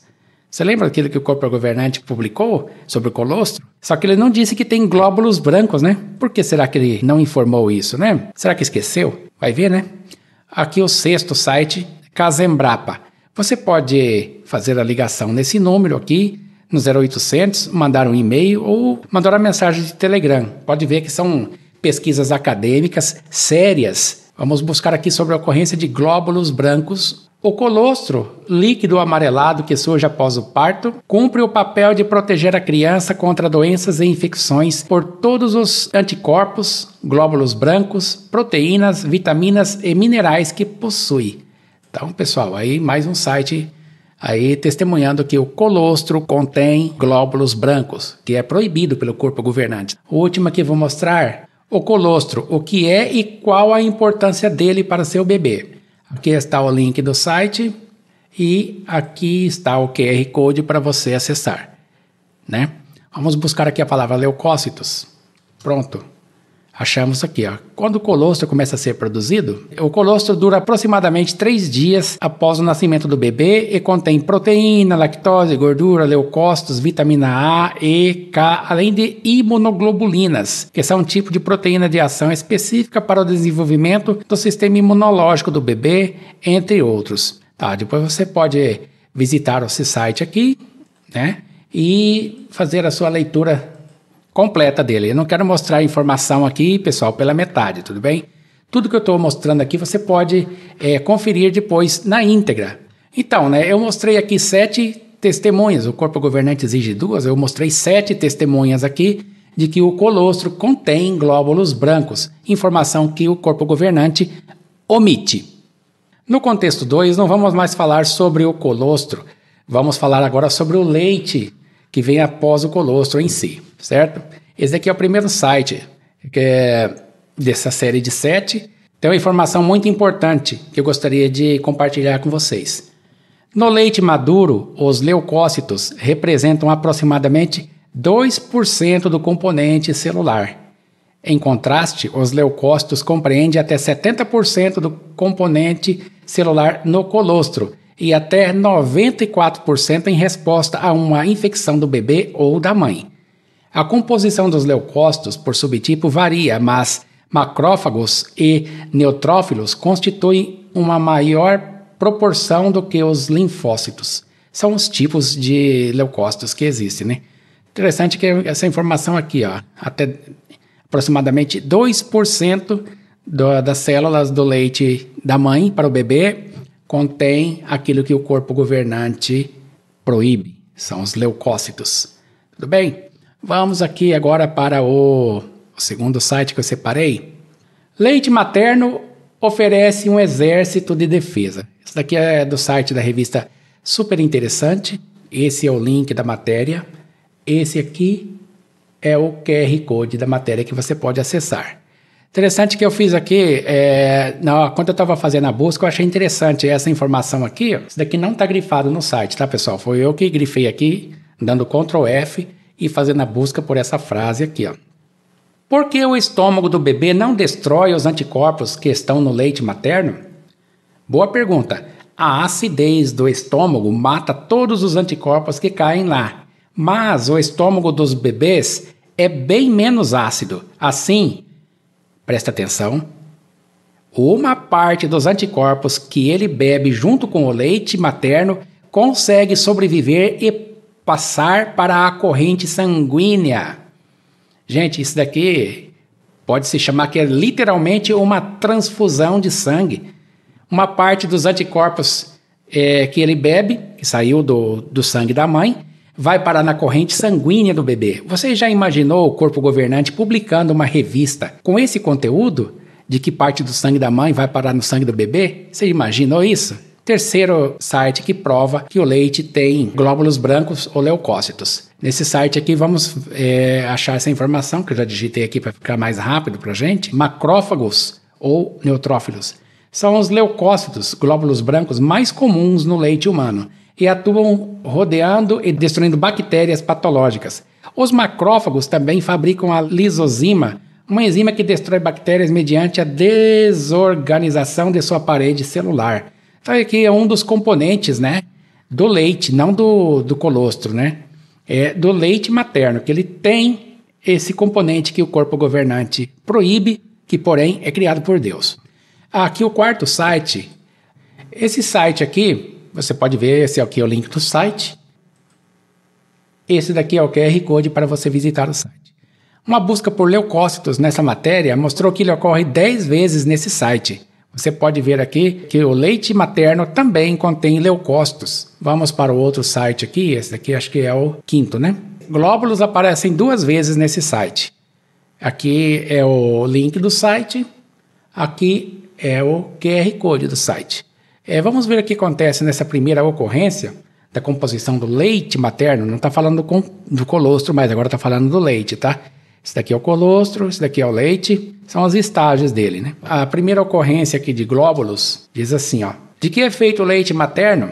Você lembra daquilo que o corpo governante publicou sobre o colostro? Só que ele não disse que tem glóbulos brancos, né? Por que será que ele não informou isso, né? Será que esqueceu? Vai ver, né? Aqui o sexto site, Casembrapa. Você pode fazer a ligação nesse número aqui, no 0800, mandar um e-mail ou mandar uma mensagem de Telegram. Pode ver que são pesquisas acadêmicas sérias. Vamos buscar aqui sobre a ocorrência de glóbulos brancos. O colostro, líquido amarelado que surge após o parto, cumpre o papel de proteger a criança contra doenças e infecções por todos os anticorpos, glóbulos brancos, proteínas, vitaminas e minerais que possui. Então, pessoal, aí mais um site aí testemunhando que o colostro contém glóbulos brancos, que é proibido pelo corpo governante. O último que vou mostrar, o colostro, o que é e qual a importância dele para seu bebê. Aqui está o link do site e aqui está o QR Code para você acessar, né? Vamos buscar aqui a palavra leucócitos. Pronto. Achamos aqui, ó. Quando o colostro começa a ser produzido, o colostro dura aproximadamente 3 dias após o nascimento do bebê e contém proteína, lactose, gordura, leucócitos, vitamina A, E, K, além de imunoglobulinas, que são um tipo de proteína de ação específica para o desenvolvimento do sistema imunológico do bebê, entre outros. Tá, depois você pode visitar esse site aqui, né, e fazer a sua leitura completa dele. Eu não quero mostrar a informação aqui, pessoal, pela metade, tudo bem? Tudo que eu estou mostrando aqui você pode conferir depois na íntegra. Então, né, eu mostrei aqui 7 testemunhas, o corpo governante exige 2, eu mostrei 7 testemunhas aqui de que o colostro contém glóbulos brancos, informação que o corpo governante omite. No contexto 2, não vamos mais falar sobre o colostro, vamos falar agora sobre o leite que vem após o colostro em si, certo? Esse aqui é o primeiro site dessa série de 7. Tem uma informação muito importante que eu gostaria de compartilhar com vocês. No leite maduro, os leucócitos representam aproximadamente 2% do componente celular. Em contraste, os leucócitos compreendem até 70% do componente celular no colostro e até 94% em resposta a uma infecção do bebê ou da mãe. A composição dos leucócitos por subtipo varia, mas macrófagos e neutrófilos constituem uma maior proporção do que os linfócitos. São os tipos de leucócitos que existem, né? Interessante que essa informação aqui, ó, até aproximadamente 2% das células do leite da mãe para o bebê contém aquilo que o corpo governante proíbe, são os leucócitos. Tudo bem? Vamos aqui agora para o segundo site que eu separei. Leite materno oferece um exército de defesa. Isso daqui é do site da revista Super Interessante. Esse é o link da matéria. Esse aqui é o QR Code da matéria que você pode acessar. Interessante que eu fiz aqui, quando eu estava fazendo a busca, eu achei interessante essa informação aqui. Ó, isso daqui não está grifado no site, tá, pessoal? Foi eu que grifei aqui, dando Ctrl F e fazendo a busca por essa frase aqui, ó. Por que o estômago do bebê não destrói os anticorpos que estão no leite materno? Boa pergunta. A acidez do estômago mata todos os anticorpos que caem lá, mas o estômago dos bebês é bem menos ácido. Assim, presta atenção, uma parte dos anticorpos que ele bebe junto com o leite materno consegue sobreviver e passar para a corrente sanguínea. Gente, isso daqui pode se chamar que é literalmente uma transfusão de sangue. Uma parte dos anticorpos que ele bebe, que saiu do sangue da mãe, vai parar na corrente sanguínea do bebê. Você já imaginou o corpo governante publicando uma revista com esse conteúdo de que parte do sangue da mãe vai parar no sangue do bebê? Você imaginou isso? Terceiro site que prova que o leite tem glóbulos brancos ou leucócitos. Nesse site aqui vamos achar essa informação, que eu já digitei aqui para ficar mais rápido para a gente. Macrófagos ou neutrófilos são os leucócitos, glóbulos brancos mais comuns no leite humano e atuam rodeando e destruindo bactérias patológicas. Os macrófagos também fabricam a lisozima, uma enzima que destrói bactérias mediante a desorganização de sua parede celular. Então aqui é um dos componentes, né, do leite, não do colostro, né? É do leite materno, que ele tem esse componente que o corpo governante proíbe, que porém é criado por Deus. Aqui o quarto site, esse site aqui, você pode ver, esse aqui é o link do site. Esse daqui é o QR Code para você visitar o site. Uma busca por leucócitos nessa matéria mostrou que ele ocorre 10 vezes nesse site. Você pode ver aqui que o leite materno também contém leucócitos. Vamos para o outro site aqui, esse daqui acho que é o quinto, né? Glóbulos aparecem 2 vezes nesse site. Aqui é o link do site, aqui é o QR Code do site. Vamos ver o que acontece nessa primeira ocorrência da composição do leite materno. Não está falando do colostro, mas agora está falando do leite, tá? Esse daqui é o colostro, esse daqui é o leite, são os estágios dele, né? A primeira ocorrência aqui de glóbulos diz assim, ó. De que é feito o leite materno?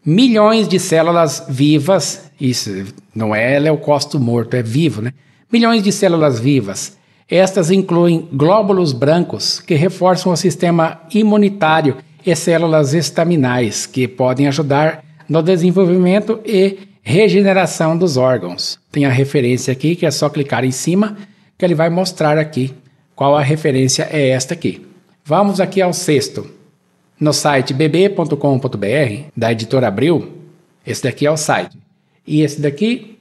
Milhões de células vivas, isso não é leucócito morto, é vivo, né? Milhões de células vivas. Estas incluem glóbulos brancos, que reforçam o sistema imunitário, e células estaminais, que podem ajudar no desenvolvimento e regeneração dos órgãos. Tem a referência aqui, que é só clicar em cima, que ele vai mostrar aqui qual a referência é esta aqui. Vamos aqui ao sexto. No site bb.com.br, da editora Abril, esse daqui é o site. E esse daqui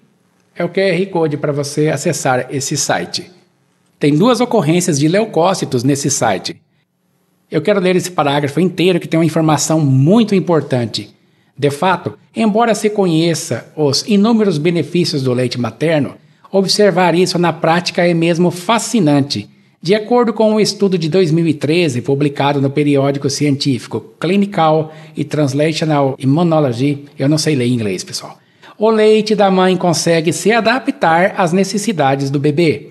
é o QR Code para você acessar esse site. Tem 2 ocorrências de leucócitos nesse site. Eu quero ler esse parágrafo inteiro, que tem uma informação muito importante. De fato, embora se conheça os inúmeros benefícios do leite materno, observar isso na prática é mesmo fascinante. De acordo com um estudo de 2013, publicado no periódico científico Clinical e Translational Immunology, eu não sei ler inglês, pessoal, o leite da mãe consegue se adaptar às necessidades do bebê.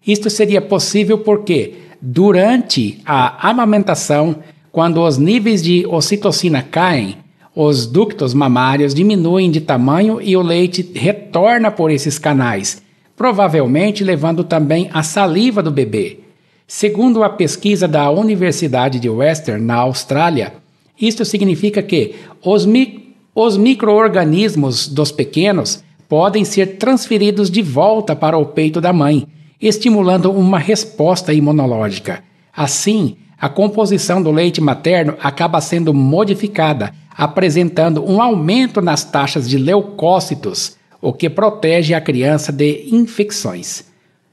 Isto seria possível porque, durante a amamentação, quando os níveis de ocitocina caem, os ductos mamários diminuem de tamanho e o leite retorna por esses canais, provavelmente levando também a saliva do bebê. Segundo a pesquisa da Universidade de Western, na Austrália, isto significa que os micro-organismos dos pequenos podem ser transferidos de volta para o peito da mãe, estimulando uma resposta imunológica. Assim, a composição do leite materno acaba sendo modificada, apresentando um aumento nas taxas de leucócitos, o que protege a criança de infecções.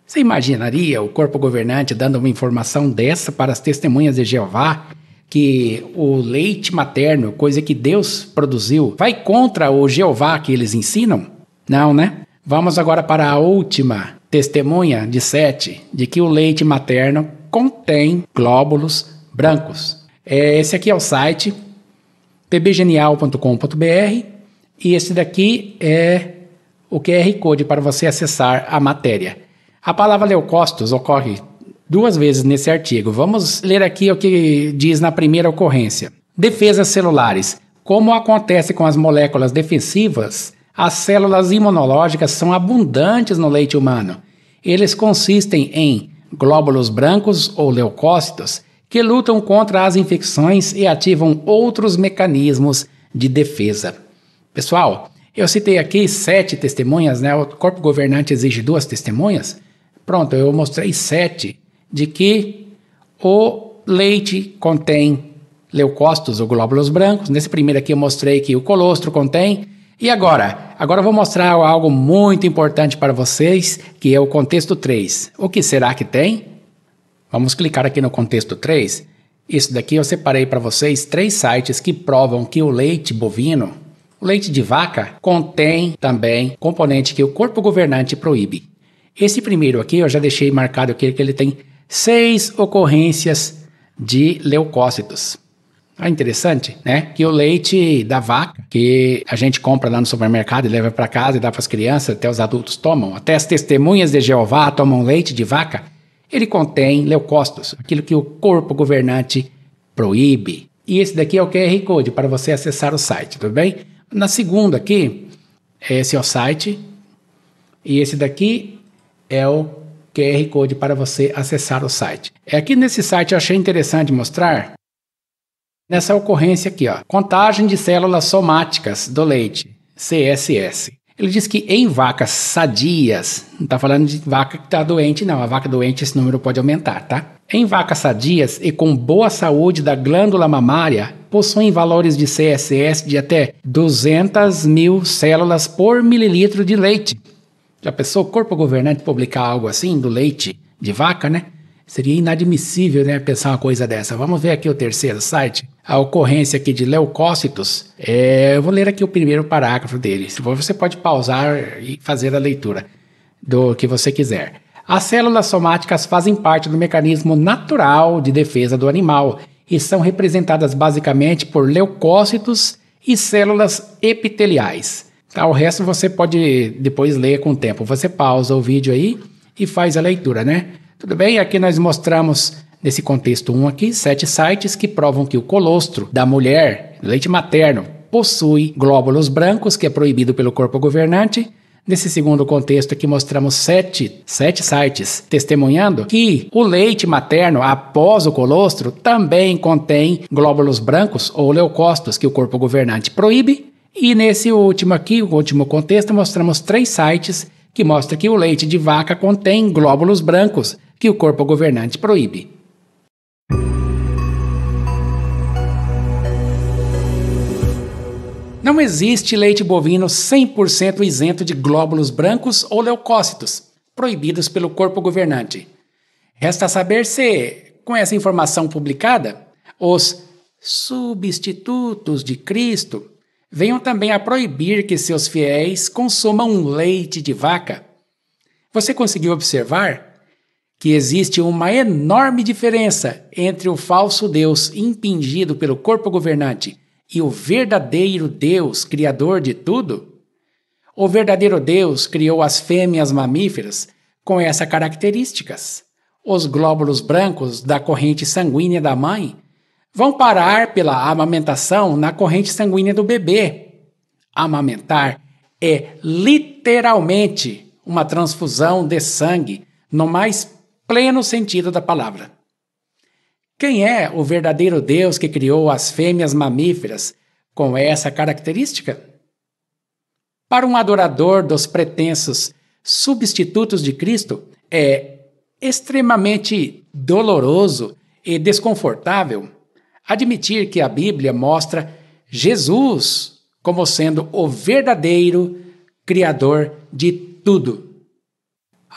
Você imaginaria o corpo governante dando uma informação dessa para as testemunhas de Jeová, que o leite materno, coisa que Deus produziu, vai contra o Jeová que eles ensinam? Não, né? Vamos agora para a última testemunha de 7, de que o leite materno contém glóbulos brancos. Esse aqui é o site pbgenial.com.br e esse daqui é o QR Code para você acessar a matéria. A palavra leucócitos ocorre 2 vezes nesse artigo. Vamos ler aqui o que diz na primeira ocorrência. Defesas celulares. Como acontece com as moléculas defensivas, as células imunológicas são abundantes no leite humano. Eles consistem em glóbulos brancos ou leucócitos que lutam contra as infecções e ativam outros mecanismos de defesa. Pessoal, eu citei aqui 7 testemunhas, né? O corpo governante exige 2 testemunhas. Pronto, eu mostrei 7 de que o leite contém leucócitos ou glóbulos brancos. Nesse primeiro aqui eu mostrei que o colostro contém. E agora eu vou mostrar algo muito importante para vocês, que é o contexto 3. O que será que tem? Vamos clicar aqui no contexto 3. Isso daqui eu separei para vocês 3 sites que provam que o leite bovino, o leite de vaca, contém também componente que o corpo governante proíbe. Esse primeiro aqui eu já deixei marcado aqui que ele tem 6 ocorrências de leucócitos. É interessante, né? Que o leite da vaca, que a gente compra lá no supermercado e leva para casa e dá para as crianças, até os adultos tomam, até as testemunhas de Jeová tomam leite de vaca, ele contém leucócitos, aquilo que o corpo governante proíbe. E esse daqui é o QR Code para você acessar o site, tudo bem? Na segunda aqui, esse é o site, e esse daqui é o QR Code para você acessar o site. Aqui nesse site eu achei interessante mostrar nessa ocorrência aqui, ó, contagem de células somáticas do leite, CSS. Ele diz que em vacas sadias, não está falando de vaca que está doente, não. A vaca doente, esse número pode aumentar, tá? Em vacas sadias e com boa saúde da glândula mamária, possuem valores de CSS de até 200.000 células por mililitro de leite. Já pensou o corpo governante publicar algo assim do leite de vaca, né? Seria inadmissível, né, pensar uma coisa dessa. Vamos ver aqui o terceiro site. A ocorrência aqui de leucócitos. Eu vou ler aqui o primeiro parágrafo dele. Se for, você pode pausar e fazer a leitura do que você quiser. As células somáticas fazem parte do mecanismo natural de defesa do animal e são representadas basicamente por leucócitos e células epiteliais. Tá, o resto você pode depois ler com o tempo. Você pausa o vídeo aí e faz a leitura, né? Tudo bem? Aqui nós mostramos, nesse contexto 1 aqui, 7 sites que provam que o colostro da mulher, leite materno, possui glóbulos brancos, que é proibido pelo corpo governante. Nesse segundo contexto aqui mostramos 7 sites testemunhando que o leite materno, após o colostro, também contém glóbulos brancos ou leucócitos, que o corpo governante proíbe. E nesse último aqui, o último contexto, mostramos 3 sites que mostram que o leite de vaca contém glóbulos brancos, que o corpo governante proíbe. Não existe leite bovino 100% isento de glóbulos brancos ou leucócitos, proibidos pelo corpo governante. Resta saber se, com essa informação publicada, os substitutos de Cristo venham também a proibir que seus fiéis consumam leite de vaca. Você conseguiu observar que existe uma enorme diferença entre o falso Deus impingido pelo corpo governante e o verdadeiro Deus, criador de tudo? O verdadeiro Deus criou as fêmeas mamíferas com essas características. Os glóbulos brancos da corrente sanguínea da mãe vão parar pela amamentação na corrente sanguínea do bebê. Amamentar é literalmente uma transfusão de sangue no mais pleno sentido da palavra. Quem é o verdadeiro Deus que criou as fêmeas mamíferas com essa característica? Para um adorador dos pretensos substitutos de Cristo, é extremamente doloroso e desconfortável admitir que a Bíblia mostra Jesus como sendo o verdadeiro Criador de tudo.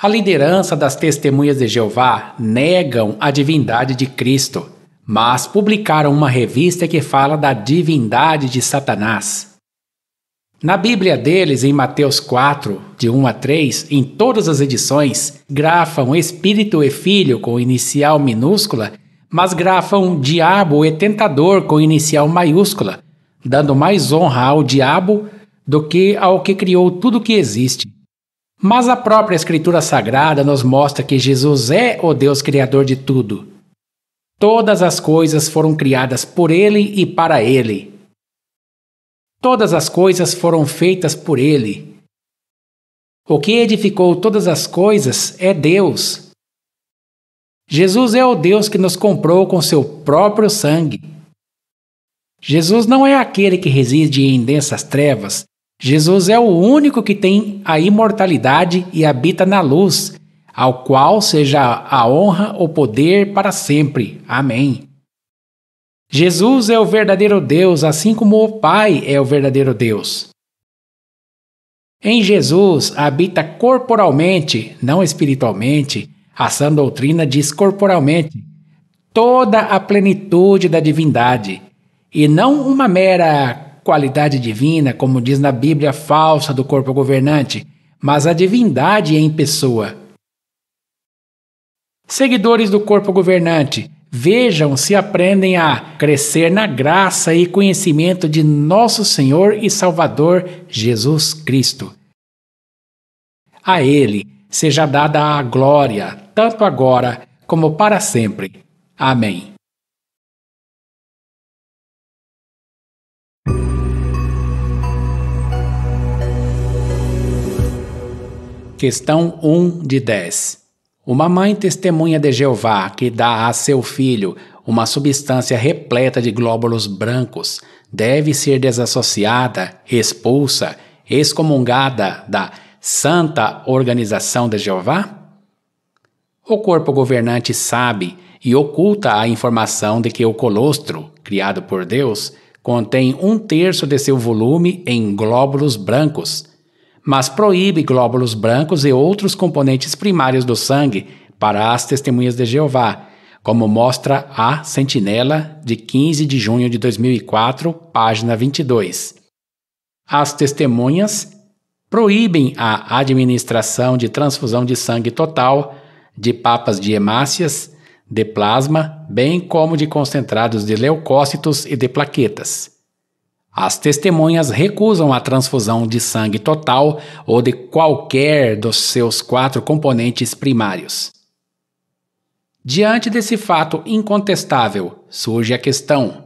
A liderança das Testemunhas de Jeová negam a divindade de Cristo, mas publicaram uma revista que fala da divindade de Satanás. Na Bíblia deles, em Mateus 4, de 1 a 3, em todas as edições, grafam Espírito e Filho com inicial minúscula, mas grafam Diabo e Tentador com inicial maiúscula, dando mais honra ao diabo do que ao que criou tudo o que existe. Mas a própria Escritura Sagrada nos mostra que Jesus é o Deus Criador de tudo. Todas as coisas foram criadas por Ele e para Ele. Todas as coisas foram feitas por Ele. O que edificou todas as coisas é Deus. Jesus é o Deus que nos comprou com seu próprio sangue. Jesus não é aquele que reside em densas trevas. Jesus é o único que tem a imortalidade e habita na luz, ao qual seja a honra, o poder para sempre. Amém. Jesus é o verdadeiro Deus, assim como o Pai é o verdadeiro Deus. Em Jesus habita corporalmente, não espiritualmente, a sã doutrina diz corporalmente, toda a plenitude da divindade, e não uma mera qualidade divina, como diz na Bíblia falsa do corpo governante, mas a divindade em pessoa. Seguidores do corpo governante, vejam se aprendem a crescer na graça e conhecimento de nosso Senhor e Salvador Jesus Cristo. A Ele seja dada a glória, tanto agora como para sempre. Amém. Questão 1 de 10. Uma mãe testemunha de Jeová que dá a seu filho uma substância repleta de glóbulos brancos, deve ser desassociada, expulsa, excomungada da Santa Organização de Jeová? O corpo governante sabe e oculta a informação de que o colostro, criado por Deus, contém 1/3 de seu volume em glóbulos brancos, mas proíbe glóbulos brancos e outros componentes primários do sangue para as testemunhas de Jeová, como mostra a Sentinela de 15 de junho de 2004, página 22. As testemunhas proíbem a administração de transfusão de sangue total, de papas de hemácias, de plasma, bem como de concentrados de leucócitos e de plaquetas. As testemunhas recusam a transfusão de sangue total ou de qualquer dos seus 4 componentes primários. Diante desse fato incontestável, surge a questão: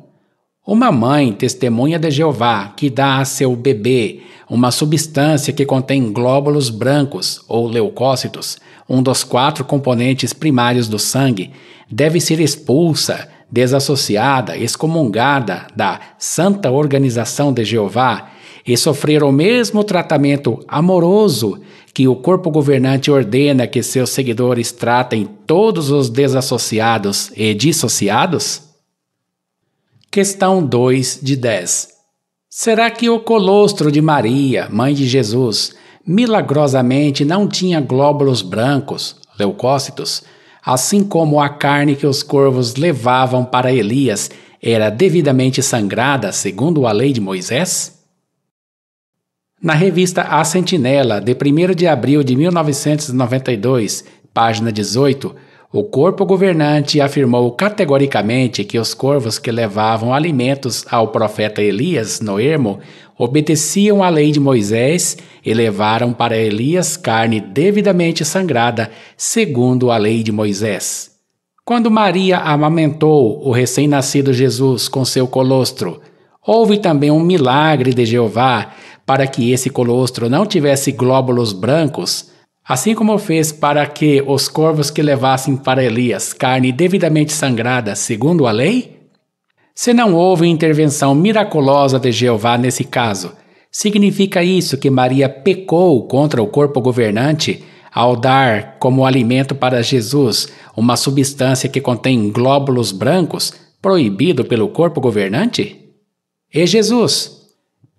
uma mãe testemunha de Jeová que dá a seu bebê uma substância que contém glóbulos brancos ou leucócitos, um dos 4 componentes primários do sangue, deve ser expulsa, desassociada, excomungada da Santa Organização de Jeová e sofrer o mesmo tratamento amoroso que o corpo governante ordena que seus seguidores tratem todos os desassociados e dissociados? Questão 2 de 10. Será que o colostro de Maria, mãe de Jesus, milagrosamente não tinha glóbulos brancos, leucócitos, assim como a carne que os corvos levavam para Elias era devidamente sangrada segundo a lei de Moisés? Na revista A Sentinela, de 1º de abril de 1992, página 18, o corpo governante afirmou categoricamente que os corvos que levavam alimentos ao profeta Elias no ermo obedeciam à lei de Moisés e levaram para Elias carne devidamente sangrada, segundo a lei de Moisés. Quando Maria amamentou o recém-nascido Jesus com seu colostro, houve também um milagre de Jeová para que esse colostro não tivesse glóbulos brancos, assim como fez para que os corvos que levassem para Elias carne devidamente sangrada, segundo a lei? Se não houve intervenção miraculosa de Jeová nesse caso, significa isso que Maria pecou contra o corpo governante ao dar como alimento para Jesus uma substância que contém glóbulos brancos, proibido pelo corpo governante? E Jesus?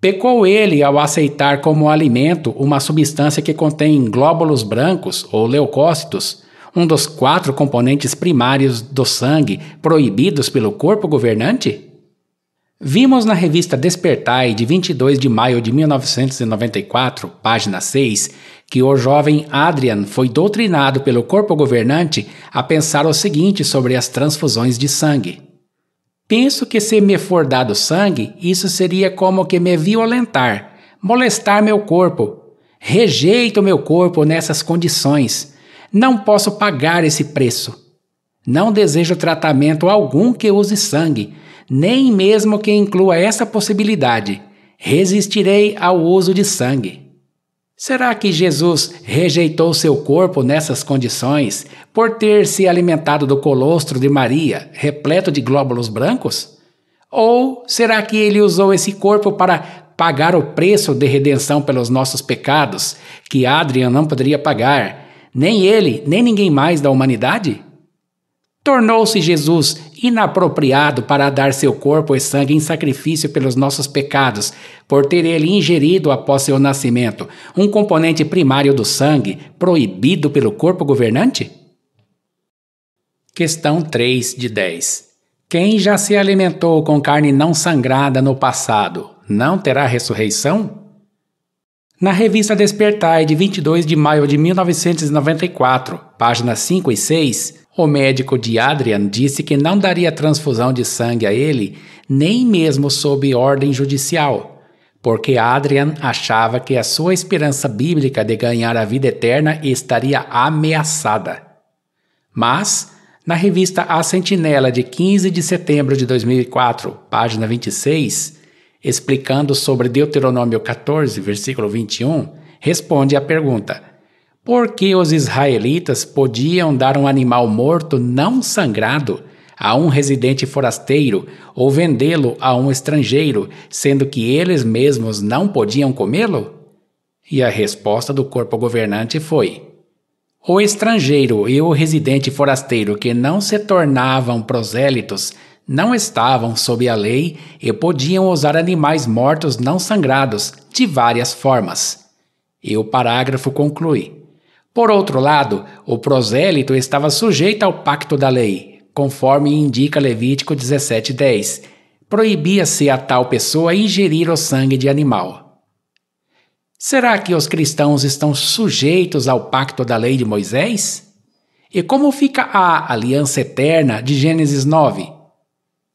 Pecou ele ao aceitar como alimento uma substância que contém glóbulos brancos ou leucócitos, um dos 4 componentes primários do sangue proibidos pelo corpo governante? Vimos na revista Despertai, de 22 de maio de 1994, página 6, que o jovem Adrian foi doutrinado pelo corpo governante a pensar o seguinte sobre as transfusões de sangue. Penso que se me for dado sangue, isso seria como que me violentar, molestar meu corpo. Rejeito meu corpo nessas condições. Não posso pagar esse preço. Não desejo tratamento algum que use sangue, nem mesmo que inclua essa possibilidade. Resistirei ao uso de sangue. Será que Jesus rejeitou seu corpo nessas condições por ter se alimentado do colostro de Maria, repleto de glóbulos brancos? Ou será que ele usou esse corpo para pagar o preço de redenção pelos nossos pecados, que Adrian não poderia pagar, nem ele, nem ninguém mais da humanidade? Tornou-se Jesus inapropriado para dar seu corpo e sangue em sacrifício pelos nossos pecados, por ter ele ingerido após seu nascimento um componente primário do sangue proibido pelo corpo governante? Questão 3 de 10. Quem já se alimentou com carne não sangrada no passado, não terá ressurreição? Na revista Despertai, de 22 de maio de 1994, páginas 5 e 6, o médico de Adrian disse que não daria transfusão de sangue a ele, nem mesmo sob ordem judicial, porque Adrian achava que a sua esperança bíblica de ganhar a vida eterna estaria ameaçada. Mas, na revista A Sentinela, de 15 de setembro de 2004, página 26, explicando sobre Deuteronômio 14, versículo 21, responde à pergunta: por que os israelitas podiam dar um animal morto não sangrado a um residente forasteiro ou vendê-lo a um estrangeiro, sendo que eles mesmos não podiam comê-lo? E a resposta do corpo governante foi: o estrangeiro e o residente forasteiro que não se tornavam prosélitos não estavam sob a lei e podiam usar animais mortos não sangrados de várias formas. E o parágrafo conclui: por outro lado, o prosélito estava sujeito ao pacto da lei, conforme indica Levítico 17:10. Proibia-se a tal pessoa ingerir o sangue de animal. Será que os cristãos estão sujeitos ao pacto da lei de Moisés? E como fica a aliança eterna de Gênesis 9?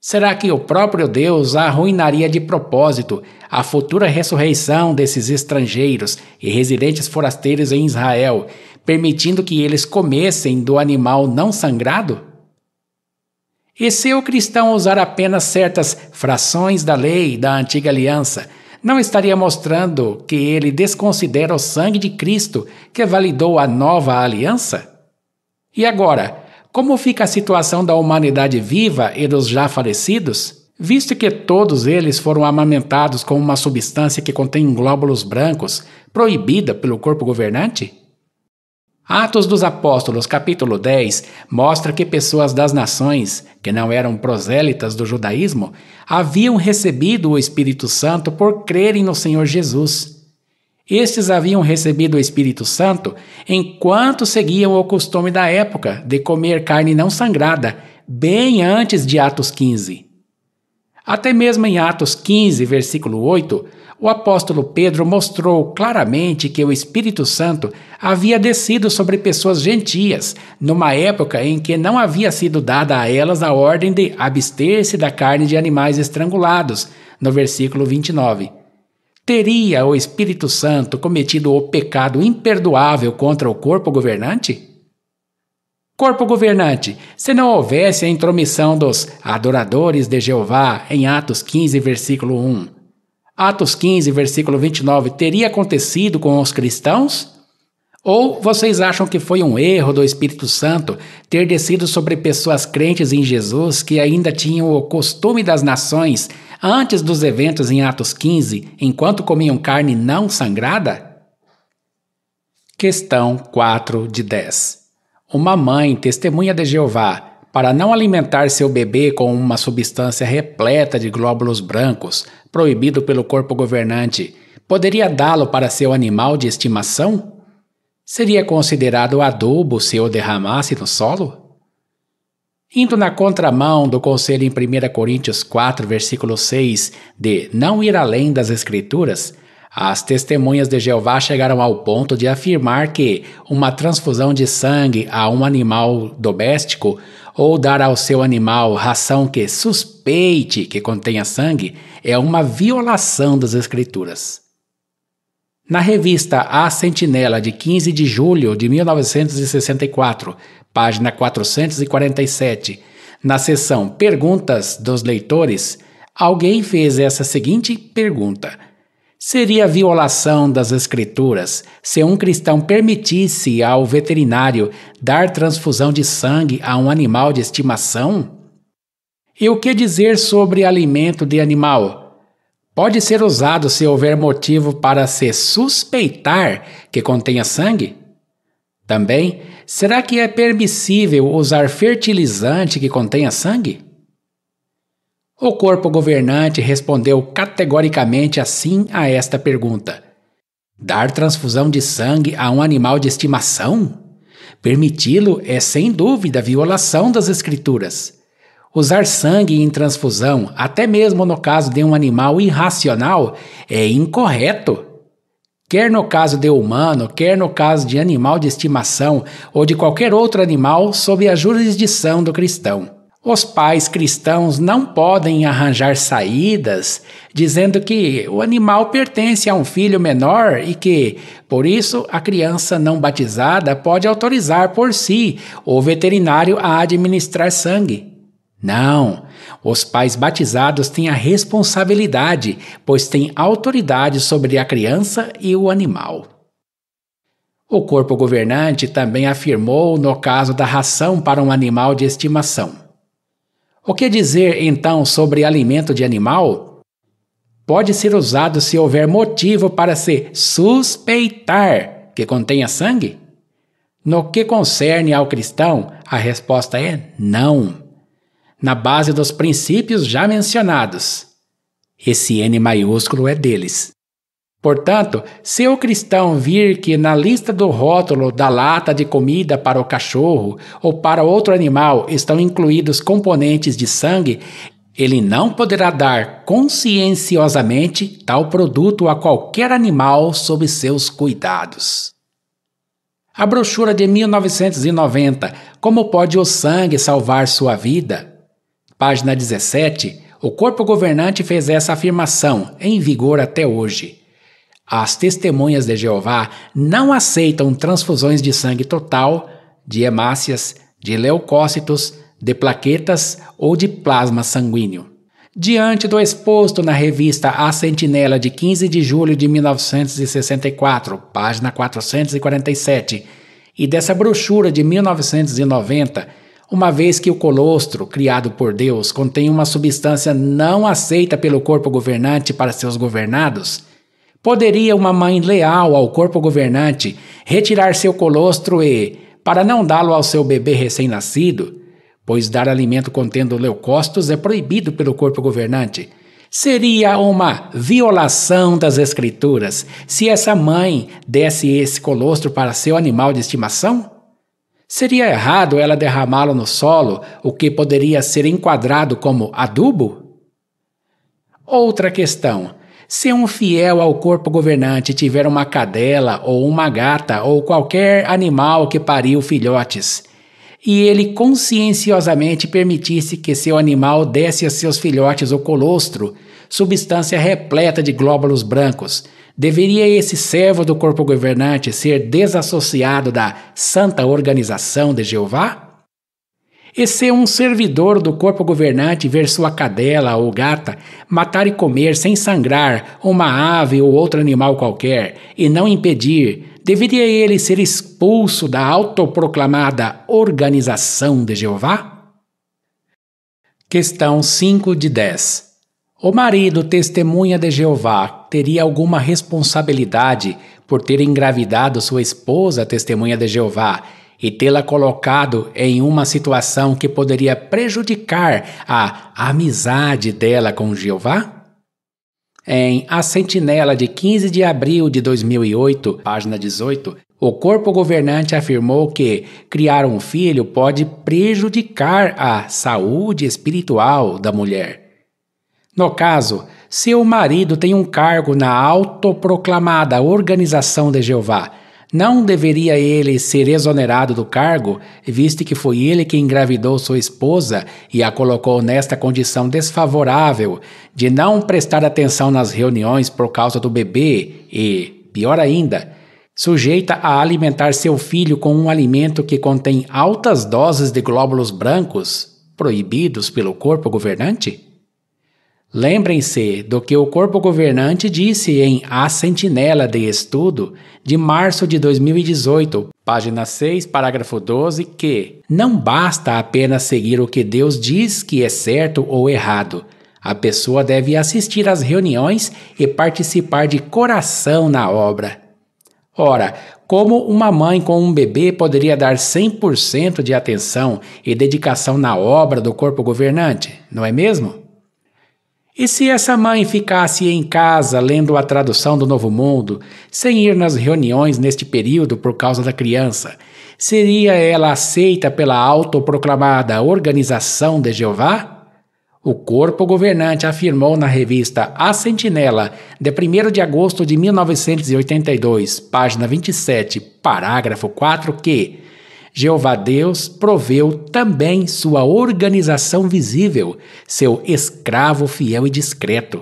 Será que o próprio Deus arruinaria de propósito a futura ressurreição desses estrangeiros e residentes forasteiros em Israel, permitindo que eles comessem do animal não sangrado? E se o cristão usar apenas certas frações da lei da antiga aliança, não estaria mostrando que ele desconsidera o sangue de Cristo que validou a nova aliança? E agora, como fica a situação da humanidade viva e dos já falecidos, visto que todos eles foram amamentados com uma substância que contém glóbulos brancos, proibida pelo corpo governante? Atos dos Apóstolos, capítulo 10, mostra que pessoas das nações, que não eram prosélitas do judaísmo, haviam recebido o Espírito Santo por crerem no Senhor Jesus. Estes haviam recebido o Espírito Santo enquanto seguiam o costume da época de comer carne não sangrada, bem antes de Atos 15. Até mesmo em Atos 15, versículo 8, o apóstolo Pedro mostrou claramente que o Espírito Santo havia descido sobre pessoas gentias, numa época em que não havia sido dada a elas a ordem de abster-se da carne de animais estrangulados, no versículo 29. Teria o Espírito Santo cometido o pecado imperdoável contra o corpo governante? Corpo governante, se não houvesse a intromissão dos adoradores de Jeová em Atos 15, versículo 1, Atos 15, versículo 29, teria acontecido com os cristãos? Ou vocês acham que foi um erro do Espírito Santo ter descido sobre pessoas crentes em Jesus que ainda tinham o costume das nações antes dos eventos em Atos 15, enquanto comiam carne não sangrada? Questão 4 de 10. Uma mãe testemunha de Jeová, para não alimentar seu bebê com uma substância repleta de glóbulos brancos, proibido pelo corpo governante, poderia dá-lo para seu animal de estimação? Seria considerado adubo se o derramasse no solo? Indo na contramão do conselho em 1 Coríntios 4, versículo 6, de não ir além das Escrituras, as testemunhas de Jeová chegaram ao ponto de afirmar que uma transfusão de sangue a um animal doméstico ou dar ao seu animal ração que suspeite que contenha sangue é uma violação das Escrituras. Na revista A Sentinela, de 15 de julho de 1964, página 447, na seção Perguntas dos Leitores, alguém fez essa seguinte pergunta: seria violação das Escrituras se um cristão permitisse ao veterinário dar transfusão de sangue a um animal de estimação? E o que dizer sobre alimento de animal? Pode ser usado se houver motivo para se suspeitar que contenha sangue? Também, será que é permissível usar fertilizante que contenha sangue? O corpo governante respondeu categoricamente assim a esta pergunta: dar transfusão de sangue a um animal de estimação? Permiti-lo é sem dúvida violação das Escrituras. Usar sangue em transfusão, até mesmo no caso de um animal irracional, é incorreto. Quer no caso de humano, quer no caso de animal de estimação ou de qualquer outro animal sob a jurisdição do cristão. Os pais cristãos não podem arranjar saídas dizendo que o animal pertence a um filho menor e que, por isso, a criança não batizada pode autorizar por si o veterinário a administrar sangue. Não, os pais batizados têm a responsabilidade, pois têm autoridade sobre a criança e o animal. O corpo governante também afirmou no caso da ração para um animal de estimação: O que dizer, então, sobre alimento de animal? Pode ser usado se houver motivo para se suspeitar que contenha sangue? No que concerne ao cristão, a resposta é não. Na base dos princípios já mencionados. Esse N maiúsculo é deles. Portanto, se o cristão vir que na lista do rótulo da lata de comida para o cachorro ou para outro animal estão incluídos componentes de sangue, ele não poderá dar conscienciosamente tal produto a qualquer animal sob seus cuidados. A brochura de 1990, Como pode o sangue salvar sua vida? Página 17, o corpo governante fez essa afirmação, em vigor até hoje. As testemunhas de Jeová não aceitam transfusões de sangue total, de hemácias, de leucócitos, de plaquetas ou de plasma sanguíneo. Diante do exposto na revista A Sentinela de 15 de julho de 1964, página 447, e dessa brochura de 1990, uma vez que o colostro, criado por Deus, contém uma substância não aceita pelo corpo governante para seus governados, poderia uma mãe leal ao corpo governante retirar seu colostro e, para não dá-lo ao seu bebê recém-nascido, pois dar alimento contendo leucócitos é proibido pelo corpo governante, seria uma violação das Escrituras se essa mãe desse esse colostro para seu animal de estimação? Seria errado ela derramá-lo no solo, o que poderia ser enquadrado como adubo? Outra questão. Se um fiel ao corpo governante tiver uma cadela ou uma gata ou qualquer animal que pariu filhotes, e ele conscienciosamente permitisse que seu animal desse a seus filhotes o colostro, substância repleta de glóbulos brancos, deveria esse servo do corpo governante ser desassociado da Santa Organização de Jeová? E se um servidor do corpo governante ver sua cadela ou gata matar e comer sem sangrar uma ave ou outro animal qualquer e não impedir, deveria ele ser expulso da autoproclamada Organização de Jeová? Questão 5 de 10. O marido testemunha de Jeová teria alguma responsabilidade por ter engravidado sua esposa testemunha de Jeová e tê-la colocado em uma situação que poderia prejudicar a amizade dela com Jeová? Em A Sentinela de 15 de abril de 2008, página 18, o corpo governante afirmou que criar um filho pode prejudicar a saúde espiritual da mulher. No caso, se o marido tem um cargo na autoproclamada Organização de Jeová, não deveria ele ser exonerado do cargo, visto que foi ele que engravidou sua esposa e a colocou nesta condição desfavorável de não prestar atenção nas reuniões por causa do bebê e, pior ainda, sujeita a alimentar seu filho com um alimento que contém altas doses de glóbulos brancos, proibidos pelo corpo governante? Lembrem-se do que o corpo governante disse em A Sentinela de Estudo, de março de 2018, página 6, parágrafo 12, que não basta apenas seguir o que Deus diz que é certo ou errado. A pessoa deve assistir às reuniões e participar de coração na obra. Ora, como uma mãe com um bebê poderia dar 100% de atenção e dedicação na obra do corpo governante, não é mesmo? E se essa mãe ficasse em casa lendo a tradução do Novo Mundo, sem ir nas reuniões neste período por causa da criança, seria ela aceita pela autoproclamada Organização de Jeová? O corpo governante afirmou na revista A Sentinela, de 1º de agosto de 1982, página 27, parágrafo 4, que Jeová Deus proveu também sua organização visível, seu escravo fiel e discreto.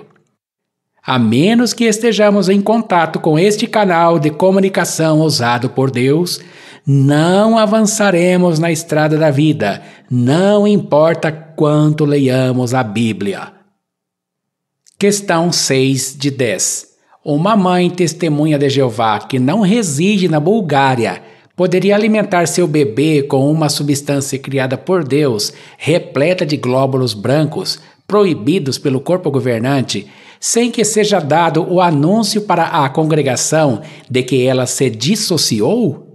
A menos que estejamos em contato com este canal de comunicação usado por Deus, não avançaremos na estrada da vida, não importa quanto leiamos a Bíblia. Questão 6 de 10. Uma mãe testemunha de Jeová que não reside na Bulgária poderia alimentar seu bebê com uma substância criada por Deus, repleta de glóbulos brancos, proibidos pelo corpo governante, sem que seja dado o anúncio para a congregação de que ela se dissociou?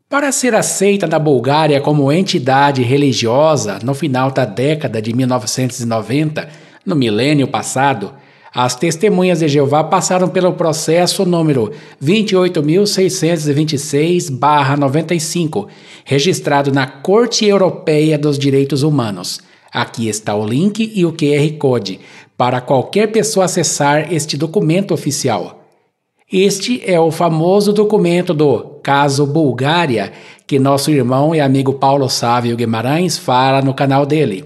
Para ser aceita na Bulgária como entidade religiosa no final da década de 1990, no milênio passado, as Testemunhas de Jeová passaram pelo processo número 28.626/95, registrado na Corte Europeia dos Direitos Humanos. Aqui está o link e o QR Code para qualquer pessoa acessar este documento oficial. Este é o famoso documento do Caso Bulgária, que nosso irmão e amigo Paulo Sávio Guimarães fala no canal dele.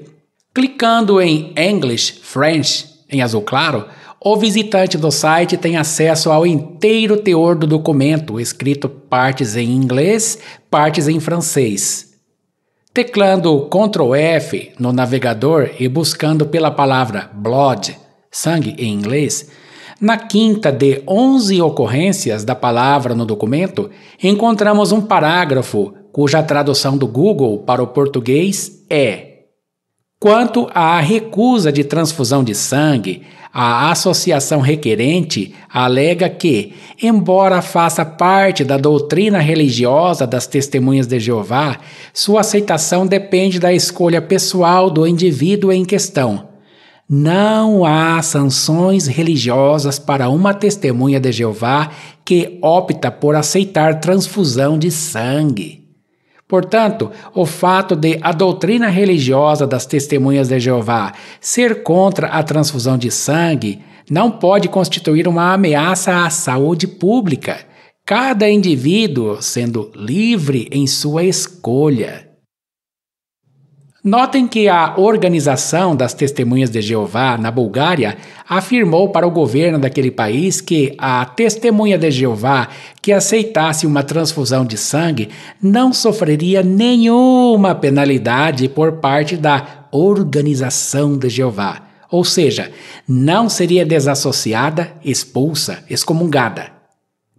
Clicando em English, French, em azul claro, o visitante do site tem acesso ao inteiro teor do documento, escrito partes em inglês, partes em francês. Teclando Ctrl F no navegador e buscando pela palavra blood, sangue em inglês, na quinta de 11 ocorrências da palavra no documento, encontramos um parágrafo cuja tradução do Google para o português é: quanto à recusa de transfusão de sangue, a associação requerente alega que, embora faça parte da doutrina religiosa das Testemunhas de Jeová, sua aceitação depende da escolha pessoal do indivíduo em questão. Não há sanções religiosas para uma testemunha de Jeová que opta por aceitar transfusão de sangue. Portanto, o fato de a doutrina religiosa das Testemunhas de Jeová ser contra a transfusão de sangue não pode constituir uma ameaça à saúde pública, cada indivíduo sendo livre em sua escolha. Notem que a Organização das Testemunhas de Jeová na Bulgária afirmou para o governo daquele país que a testemunha de Jeová que aceitasse uma transfusão de sangue não sofreria nenhuma penalidade por parte da Organização de Jeová, ou seja, não seria desassociada, expulsa, excomungada.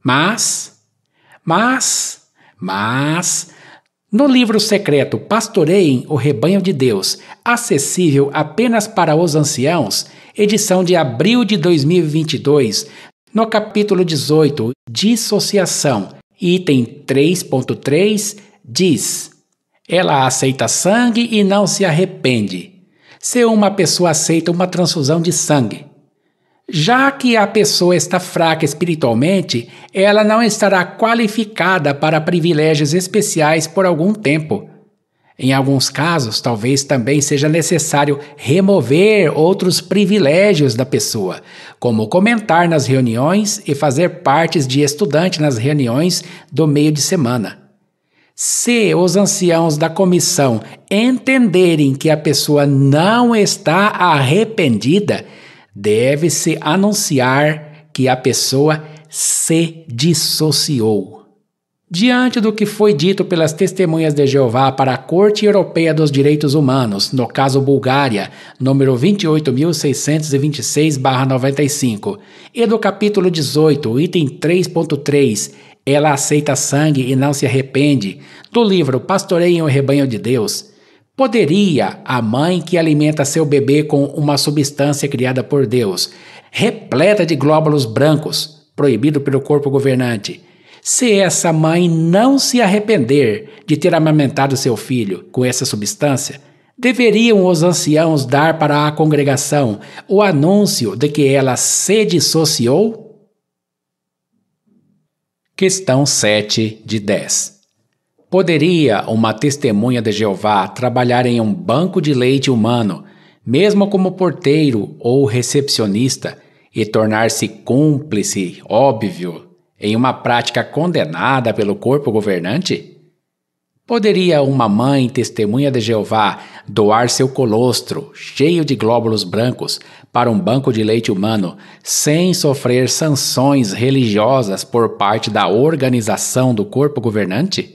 Mas, no livro secreto Pastoreiem o Rebanho de Deus, acessível apenas para os anciãos, edição de abril de 2022, no capítulo 18, Dissociação, item 3.3, diz: ela aceita sangue e não se arrepende. Se uma pessoa aceita uma transfusão de sangue, já que a pessoa está fraca espiritualmente, ela não estará qualificada para privilégios especiais por algum tempo. Em alguns casos, talvez também seja necessário remover outros privilégios da pessoa, como comentar nas reuniões e fazer partes de estudante nas reuniões do meio de semana. Se os anciãos da comissão entenderem que a pessoa não está arrependida, deve-se anunciar que a pessoa se dissociou. Diante do que foi dito pelas Testemunhas de Jeová para a Corte Europeia dos Direitos Humanos, no caso Bulgária, número 28.626/95, e do capítulo 18, item 3.3, ela aceita sangue e não se arrepende, do livro Pastoreiem o Rebanho de Deus, poderia a mãe que alimenta seu bebê com uma substância criada por Deus, repleta de glóbulos brancos, proibido pelo corpo governante, se essa mãe não se arrepender de ter amamentado seu filho com essa substância, deveriam os anciãos dar para a congregação o anúncio de que ela se dissociou? Questão 7 de 10. Poderia uma testemunha de Jeová trabalhar em um banco de leite humano, mesmo como porteiro ou recepcionista, e tornar-se cúmplice, óbvio, em uma prática condenada pelo corpo governante? Poderia uma mãe testemunha de Jeová doar seu colostro, cheio de glóbulos brancos, para um banco de leite humano, sem sofrer sanções religiosas por parte da organização do corpo governante?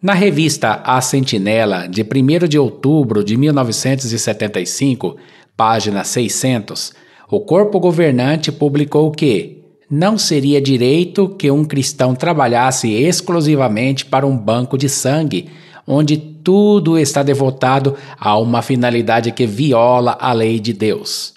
Na revista A Sentinela, de 1º de outubro de 1975, página 600, o corpo governante publicou que, não seria direito que um cristão trabalhasse exclusivamente para um banco de sangue, onde tudo está devotado a uma finalidade que viola a lei de Deus.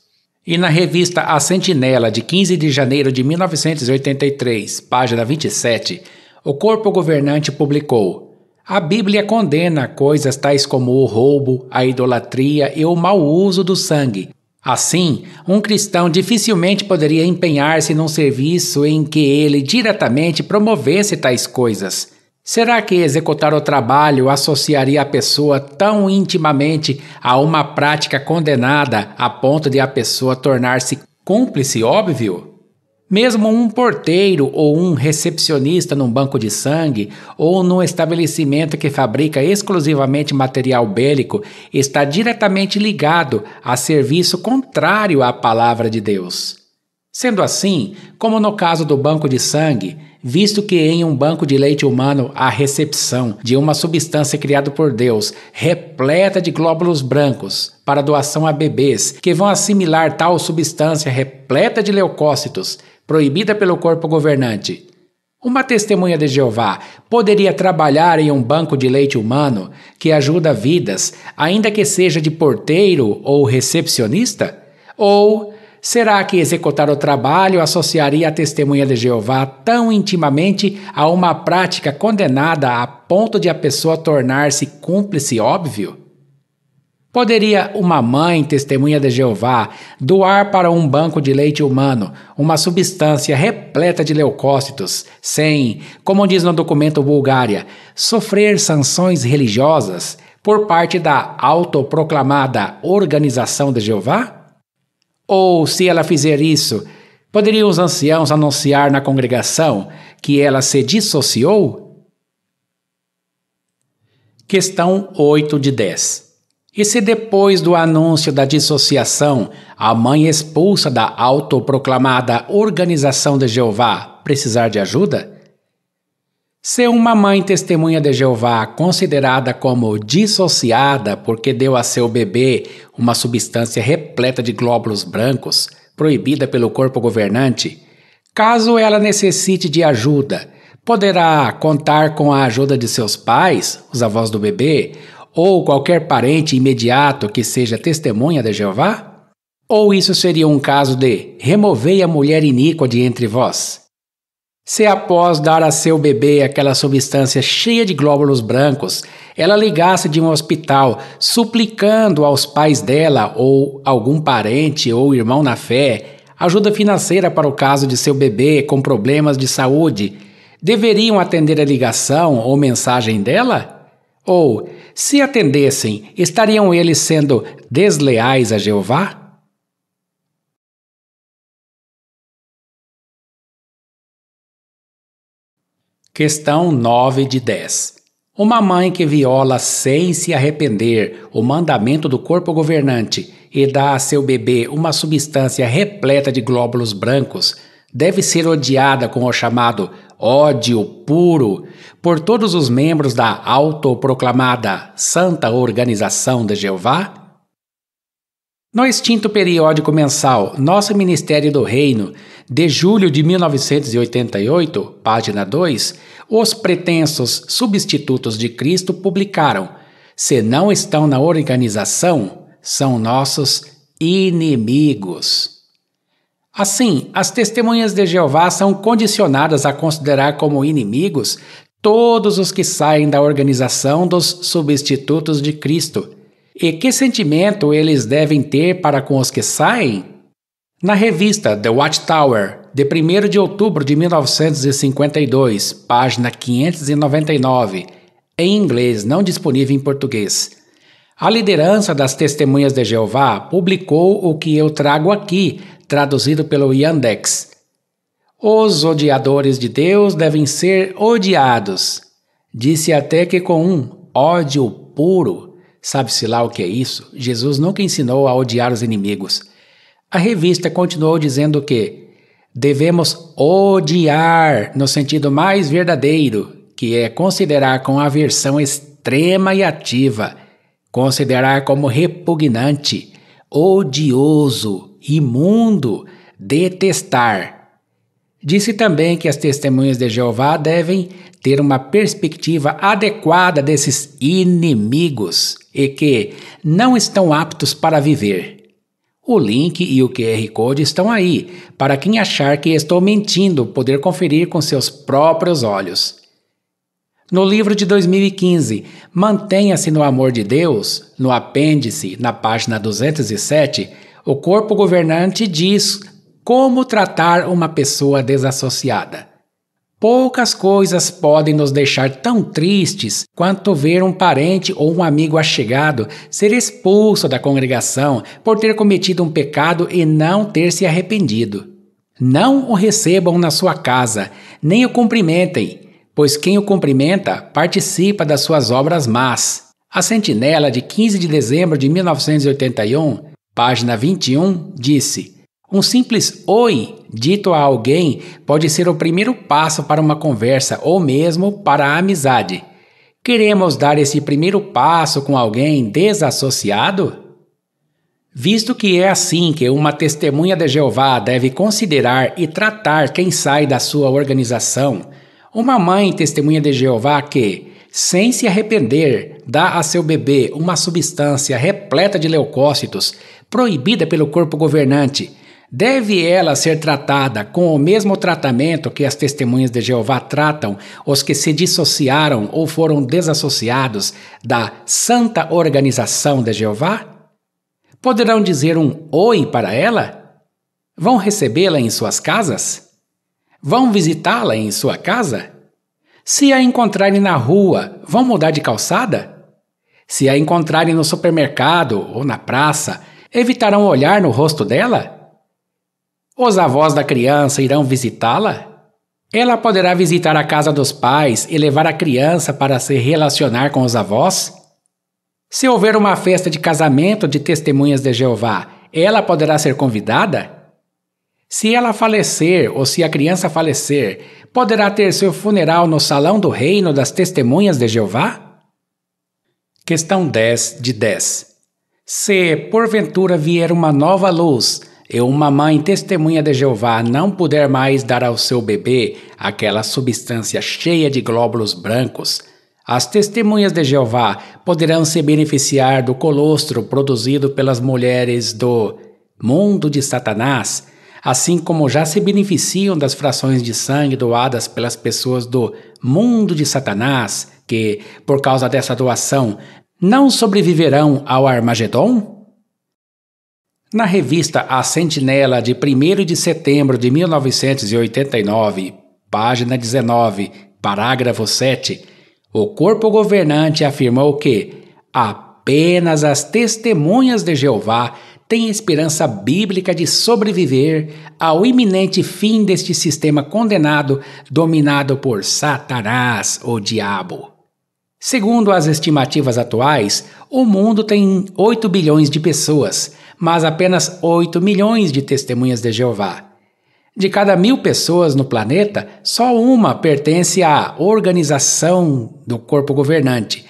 E na revista A Sentinela, de 15 de janeiro de 1983, página 27, o corpo governante publicou: a Bíblia condena coisas tais como o roubo, a idolatria e o mau uso do sangue. Assim, um cristão dificilmente poderia empenhar-se num serviço em que ele diretamente promovesse tais coisas. Será que executar o trabalho associaria a pessoa tão intimamente a uma prática condenada a ponto de a pessoa tornar-se cúmplice óbvio? Mesmo um porteiro ou um recepcionista num banco de sangue ou num estabelecimento que fabrica exclusivamente material bélico está diretamente ligado a serviço contrário à palavra de Deus. Sendo assim, como no caso do banco de sangue, visto que em um banco de leite humano há recepção de uma substância criada por Deus, repleta de glóbulos brancos, para doação a bebês, que vão assimilar tal substância repleta de leucócitos, proibida pelo corpo governante, uma testemunha de Jeová poderia trabalhar em um banco de leite humano que ajuda vidas, ainda que seja de porteiro ou recepcionista? Ou será que executar o trabalho associaria a testemunha de Jeová tão intimamente a uma prática condenada a ponto de a pessoa tornar-se cúmplice óbvio? Poderia uma mãe testemunha de Jeová doar para um banco de leite humano uma substância repleta de leucócitos sem, como diz no documento Bulgária, sofrer sanções religiosas por parte da autoproclamada Organização de Jeová? Ou, se ela fizer isso, poderiam os anciãos anunciar na congregação que ela se dissociou? Questão 8 de 10. E se depois do anúncio da dissociação, a mãe expulsa da autoproclamada Organização de Jeová precisar de ajuda? Se uma mãe testemunha de Jeová considerada como dissociada porque deu a seu bebê uma substância repleta de glóbulos brancos, proibida pelo corpo governante, caso ela necessite de ajuda, poderá contar com a ajuda de seus pais, os avós do bebê, ou qualquer parente imediato que seja testemunha de Jeová? Ou isso seria um caso de removei a mulher iníqua de entre vós? Se após dar a seu bebê aquela substância cheia de glóbulos brancos, ela ligasse de um hospital suplicando aos pais dela ou algum parente ou irmão na fé ajuda financeira para o caso de seu bebê com problemas de saúde, deveriam atender a ligação ou mensagem dela? Ou, se atendessem, estariam eles sendo desleais a Jeová? Questão 9 de 10. Uma mãe que viola sem se arrepender o mandamento do corpo governante e dá a seu bebê uma substância repleta de glóbulos brancos deve ser odiada com o chamado ódio puro por todos os membros da autoproclamada Santa Organização de Jeová? No extinto periódico mensal Nosso Ministério do Reino, de julho de 1988, página 2, os pretensos substitutos de Cristo publicaram: se não estão na organização, são nossos inimigos. Assim, as testemunhas de Jeová são condicionadas a considerar como inimigos todos os que saem da organização dos substitutos de Cristo. E que sentimento eles devem ter para com os que saem? Na revista The Watchtower, de 1º de outubro de 1952, página 599, em inglês, não disponível em português, a liderança das Testemunhas de Jeová publicou o que eu trago aqui, traduzido pelo Yandex. Os odiadores de Deus devem ser odiados. Disse até que com um ódio puro. Sabe-se lá o que é isso? Jesus nunca ensinou a odiar os inimigos. A revista continuou dizendo que devemos odiar no sentido mais verdadeiro, que é considerar com aversão extrema e ativa, considerar como repugnante, odioso, imundo, detestar. Disse também que as testemunhas de Jeová devem ter uma perspectiva adequada desses inimigos e que não estão aptos para viver. O link e o QR Code estão aí, para quem achar que estou mentindo poder conferir com seus próprios olhos. No livro de 2015, Mantenha-se no Amor de Deus, no apêndice, na página 207, o corpo governante diz como tratar uma pessoa desassociada. Poucas coisas podem nos deixar tão tristes quanto ver um parente ou um amigo achegado ser expulso da congregação por ter cometido um pecado e não ter se arrependido. Não o recebam na sua casa, nem o cumprimentem, pois quem o cumprimenta participa das suas obras más. A Sentinela, de 15 de dezembro de 1981, página 21, disse: um simples oi dito a alguém pode ser o primeiro passo para uma conversa ou mesmo para a amizade. Queremos dar esse primeiro passo com alguém desassociado? Visto que é assim que uma testemunha de Jeová deve considerar e tratar quem sai da sua organização, uma mãe testemunha de Jeová que, sem se arrepender, dá a seu bebê uma substância repleta de leucócitos, proibida pelo corpo governante, deve ela ser tratada com o mesmo tratamento que as testemunhas de Jeová tratam os que se dissociaram ou foram desassociados da Santa Organização de Jeová? Poderão dizer um oi para ela? Vão recebê-la em suas casas? Vão visitá-la em sua casa? Se a encontrarem na rua, vão mudar de calçada? Se a encontrarem no supermercado ou na praça, evitarão olhar no rosto dela? Os avós da criança irão visitá-la? Ela poderá visitar a casa dos pais e levar a criança para se relacionar com os avós? Se houver uma festa de casamento de testemunhas de Jeová, ela poderá ser convidada? Se ela falecer ou se a criança falecer, poderá ter seu funeral no salão do reino das testemunhas de Jeová? Questão 10 de 10. Se, porventura, vier uma nova luz e uma mãe testemunha de Jeová não puder mais dar ao seu bebê aquela substância cheia de glóbulos brancos, as testemunhas de Jeová poderão se beneficiar do colostro produzido pelas mulheres do mundo de Satanás, assim como já se beneficiam das frações de sangue doadas pelas pessoas do mundo de Satanás, que, por causa dessa doação, não sobreviverão ao Armagedon? Na revista A Sentinela, de 1º de setembro de 1989, página 19, parágrafo 7, o corpo governante afirmou que apenas as testemunhas de Jeová têm esperança bíblica de sobreviver ao iminente fim deste sistema condenado dominado por Satanás, o diabo. Segundo as estimativas atuais, o mundo tem 8 bilhões de pessoas, mas apenas 8 milhões de testemunhas de Jeová. De cada 1.000 pessoas no planeta, só uma pertence à organização do corpo governante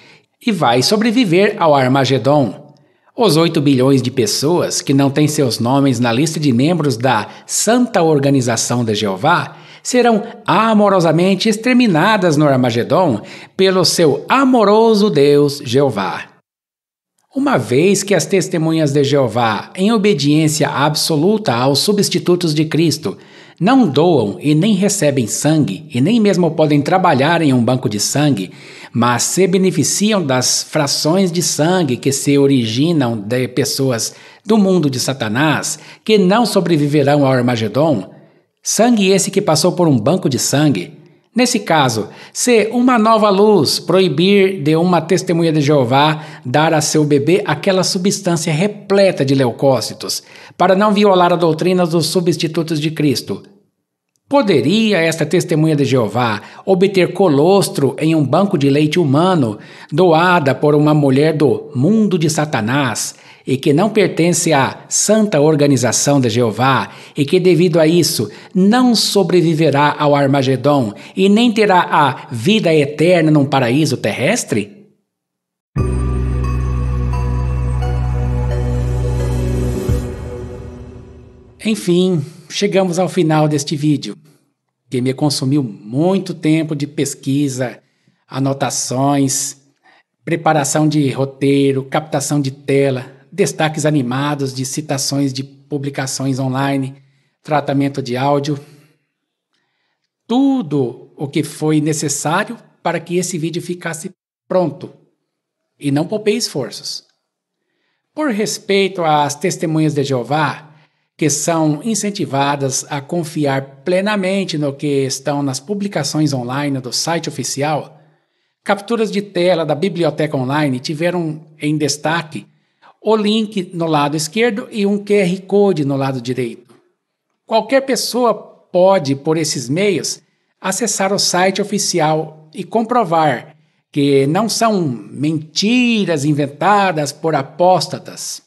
e vai sobreviver ao Armagedon. Os 8 bilhões de pessoas que não têm seus nomes na lista de membros da Santa Organização de Jeová serão amorosamente exterminadas no Armagedon pelo seu amoroso Deus Jeová. Uma vez que as testemunhas de Jeová, em obediência absoluta aos substitutos de Cristo, não doam e nem recebem sangue e nem mesmo podem trabalhar em um banco de sangue, mas se beneficiam das frações de sangue que se originam de pessoas do mundo de Satanás, que não sobreviverão ao Armagedon, sangue esse que passou por um banco de sangue. Nesse caso, se uma nova luz proibir de uma testemunha de Jeová dar a seu bebê aquela substância repleta de leucócitos, para não violar a doutrina dos substitutos de Cristo, poderia esta testemunha de Jeová obter colostro em um banco de leite humano doada por uma mulher do mundo de Satanás e que não pertence à Santa Organização de Jeová e que, devido a isso, não sobreviverá ao Armagedon e nem terá a vida eterna num paraíso terrestre? Enfim, chegamos ao final deste vídeo. que me consumiu muito tempo de pesquisa, anotações, preparação de roteiro, captação de tela, destaques animados de citações de publicações online, tratamento de áudio. Tudo o que foi necessário para que esse vídeo ficasse pronto. E não poupei esforços. Por respeito às testemunhas de Jeová, que são incentivadas a confiar plenamente no que estão nas publicações online do site oficial, capturas de tela da biblioteca online tiveram em destaque o link no lado esquerdo e um QR Code no lado direito. Qualquer pessoa pode, por esses meios, acessar o site oficial e comprovar que não são mentiras inventadas por apóstatas.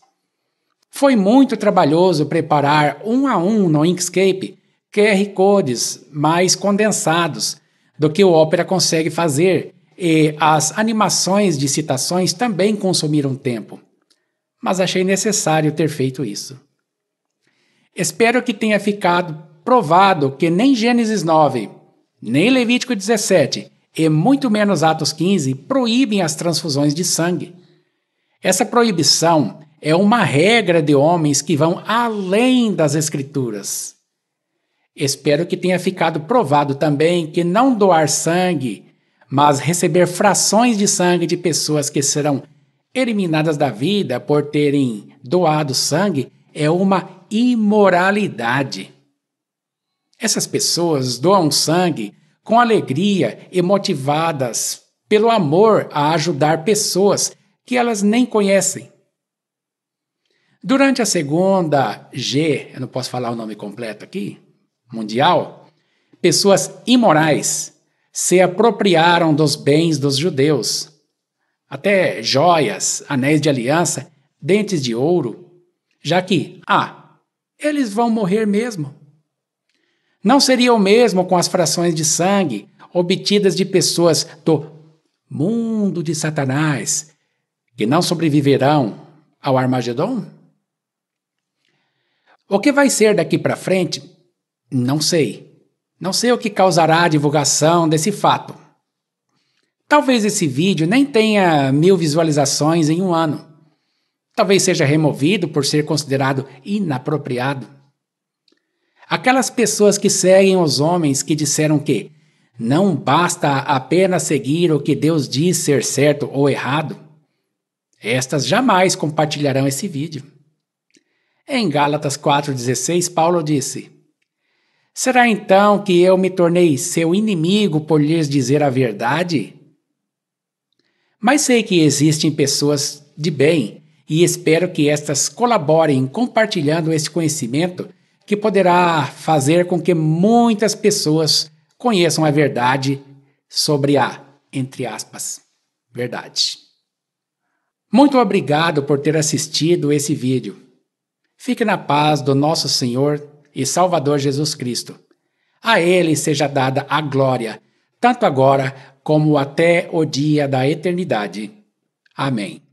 Foi muito trabalhoso preparar um a um no Inkscape QR Codes mais condensados do que o Opera consegue fazer, e as animações de citações também consumiram tempo. Mas achei necessário ter feito isso. Espero que tenha ficado provado que nem Gênesis 9, nem Levítico 17 e muito menos Atos 15 proíbem as transfusões de sangue. Essa proibição é uma regra de homens que vão além das Escrituras. Espero que tenha ficado provado também que não doar sangue, mas receber frações de sangue de pessoas que serão eliminadas da vida por terem doado sangue é uma imoralidade. Essas pessoas doam sangue com alegria e motivadas pelo amor a ajudar pessoas que elas nem conhecem. Durante a segunda eu não posso falar o nome completo aqui, mundial, pessoas imorais se apropriaram dos bens dos judeus. Até joias, anéis de aliança, dentes de ouro, já que, eles vão morrer mesmo. Não seria o mesmo com as frações de sangue obtidas de pessoas do mundo de Satanás, que não sobreviverão ao Armagedon? O que vai ser daqui para frente? Não sei. Não sei o que causará a divulgação desse fato. Talvez esse vídeo nem tenha 1000 visualizações em um ano. Talvez seja removido por ser considerado inapropriado. Aquelas pessoas que seguem os homens que disseram que não basta apenas seguir o que Deus diz ser certo ou errado, estas jamais compartilharão esse vídeo. Em Gálatas 4,16, Paulo disse: será então que eu me tornei seu inimigo por lhes dizer a verdade? Mas sei que existem pessoas de bem e espero que estas colaborem compartilhando esse conhecimento que poderá fazer com que muitas pessoas conheçam a verdade sobre a, entre aspas, verdade. Muito obrigado por ter assistido esse vídeo. Fique na paz do nosso Senhor e Salvador Jesus Cristo. A Ele seja dada a glória, tanto agora como até o dia da eternidade. Amém.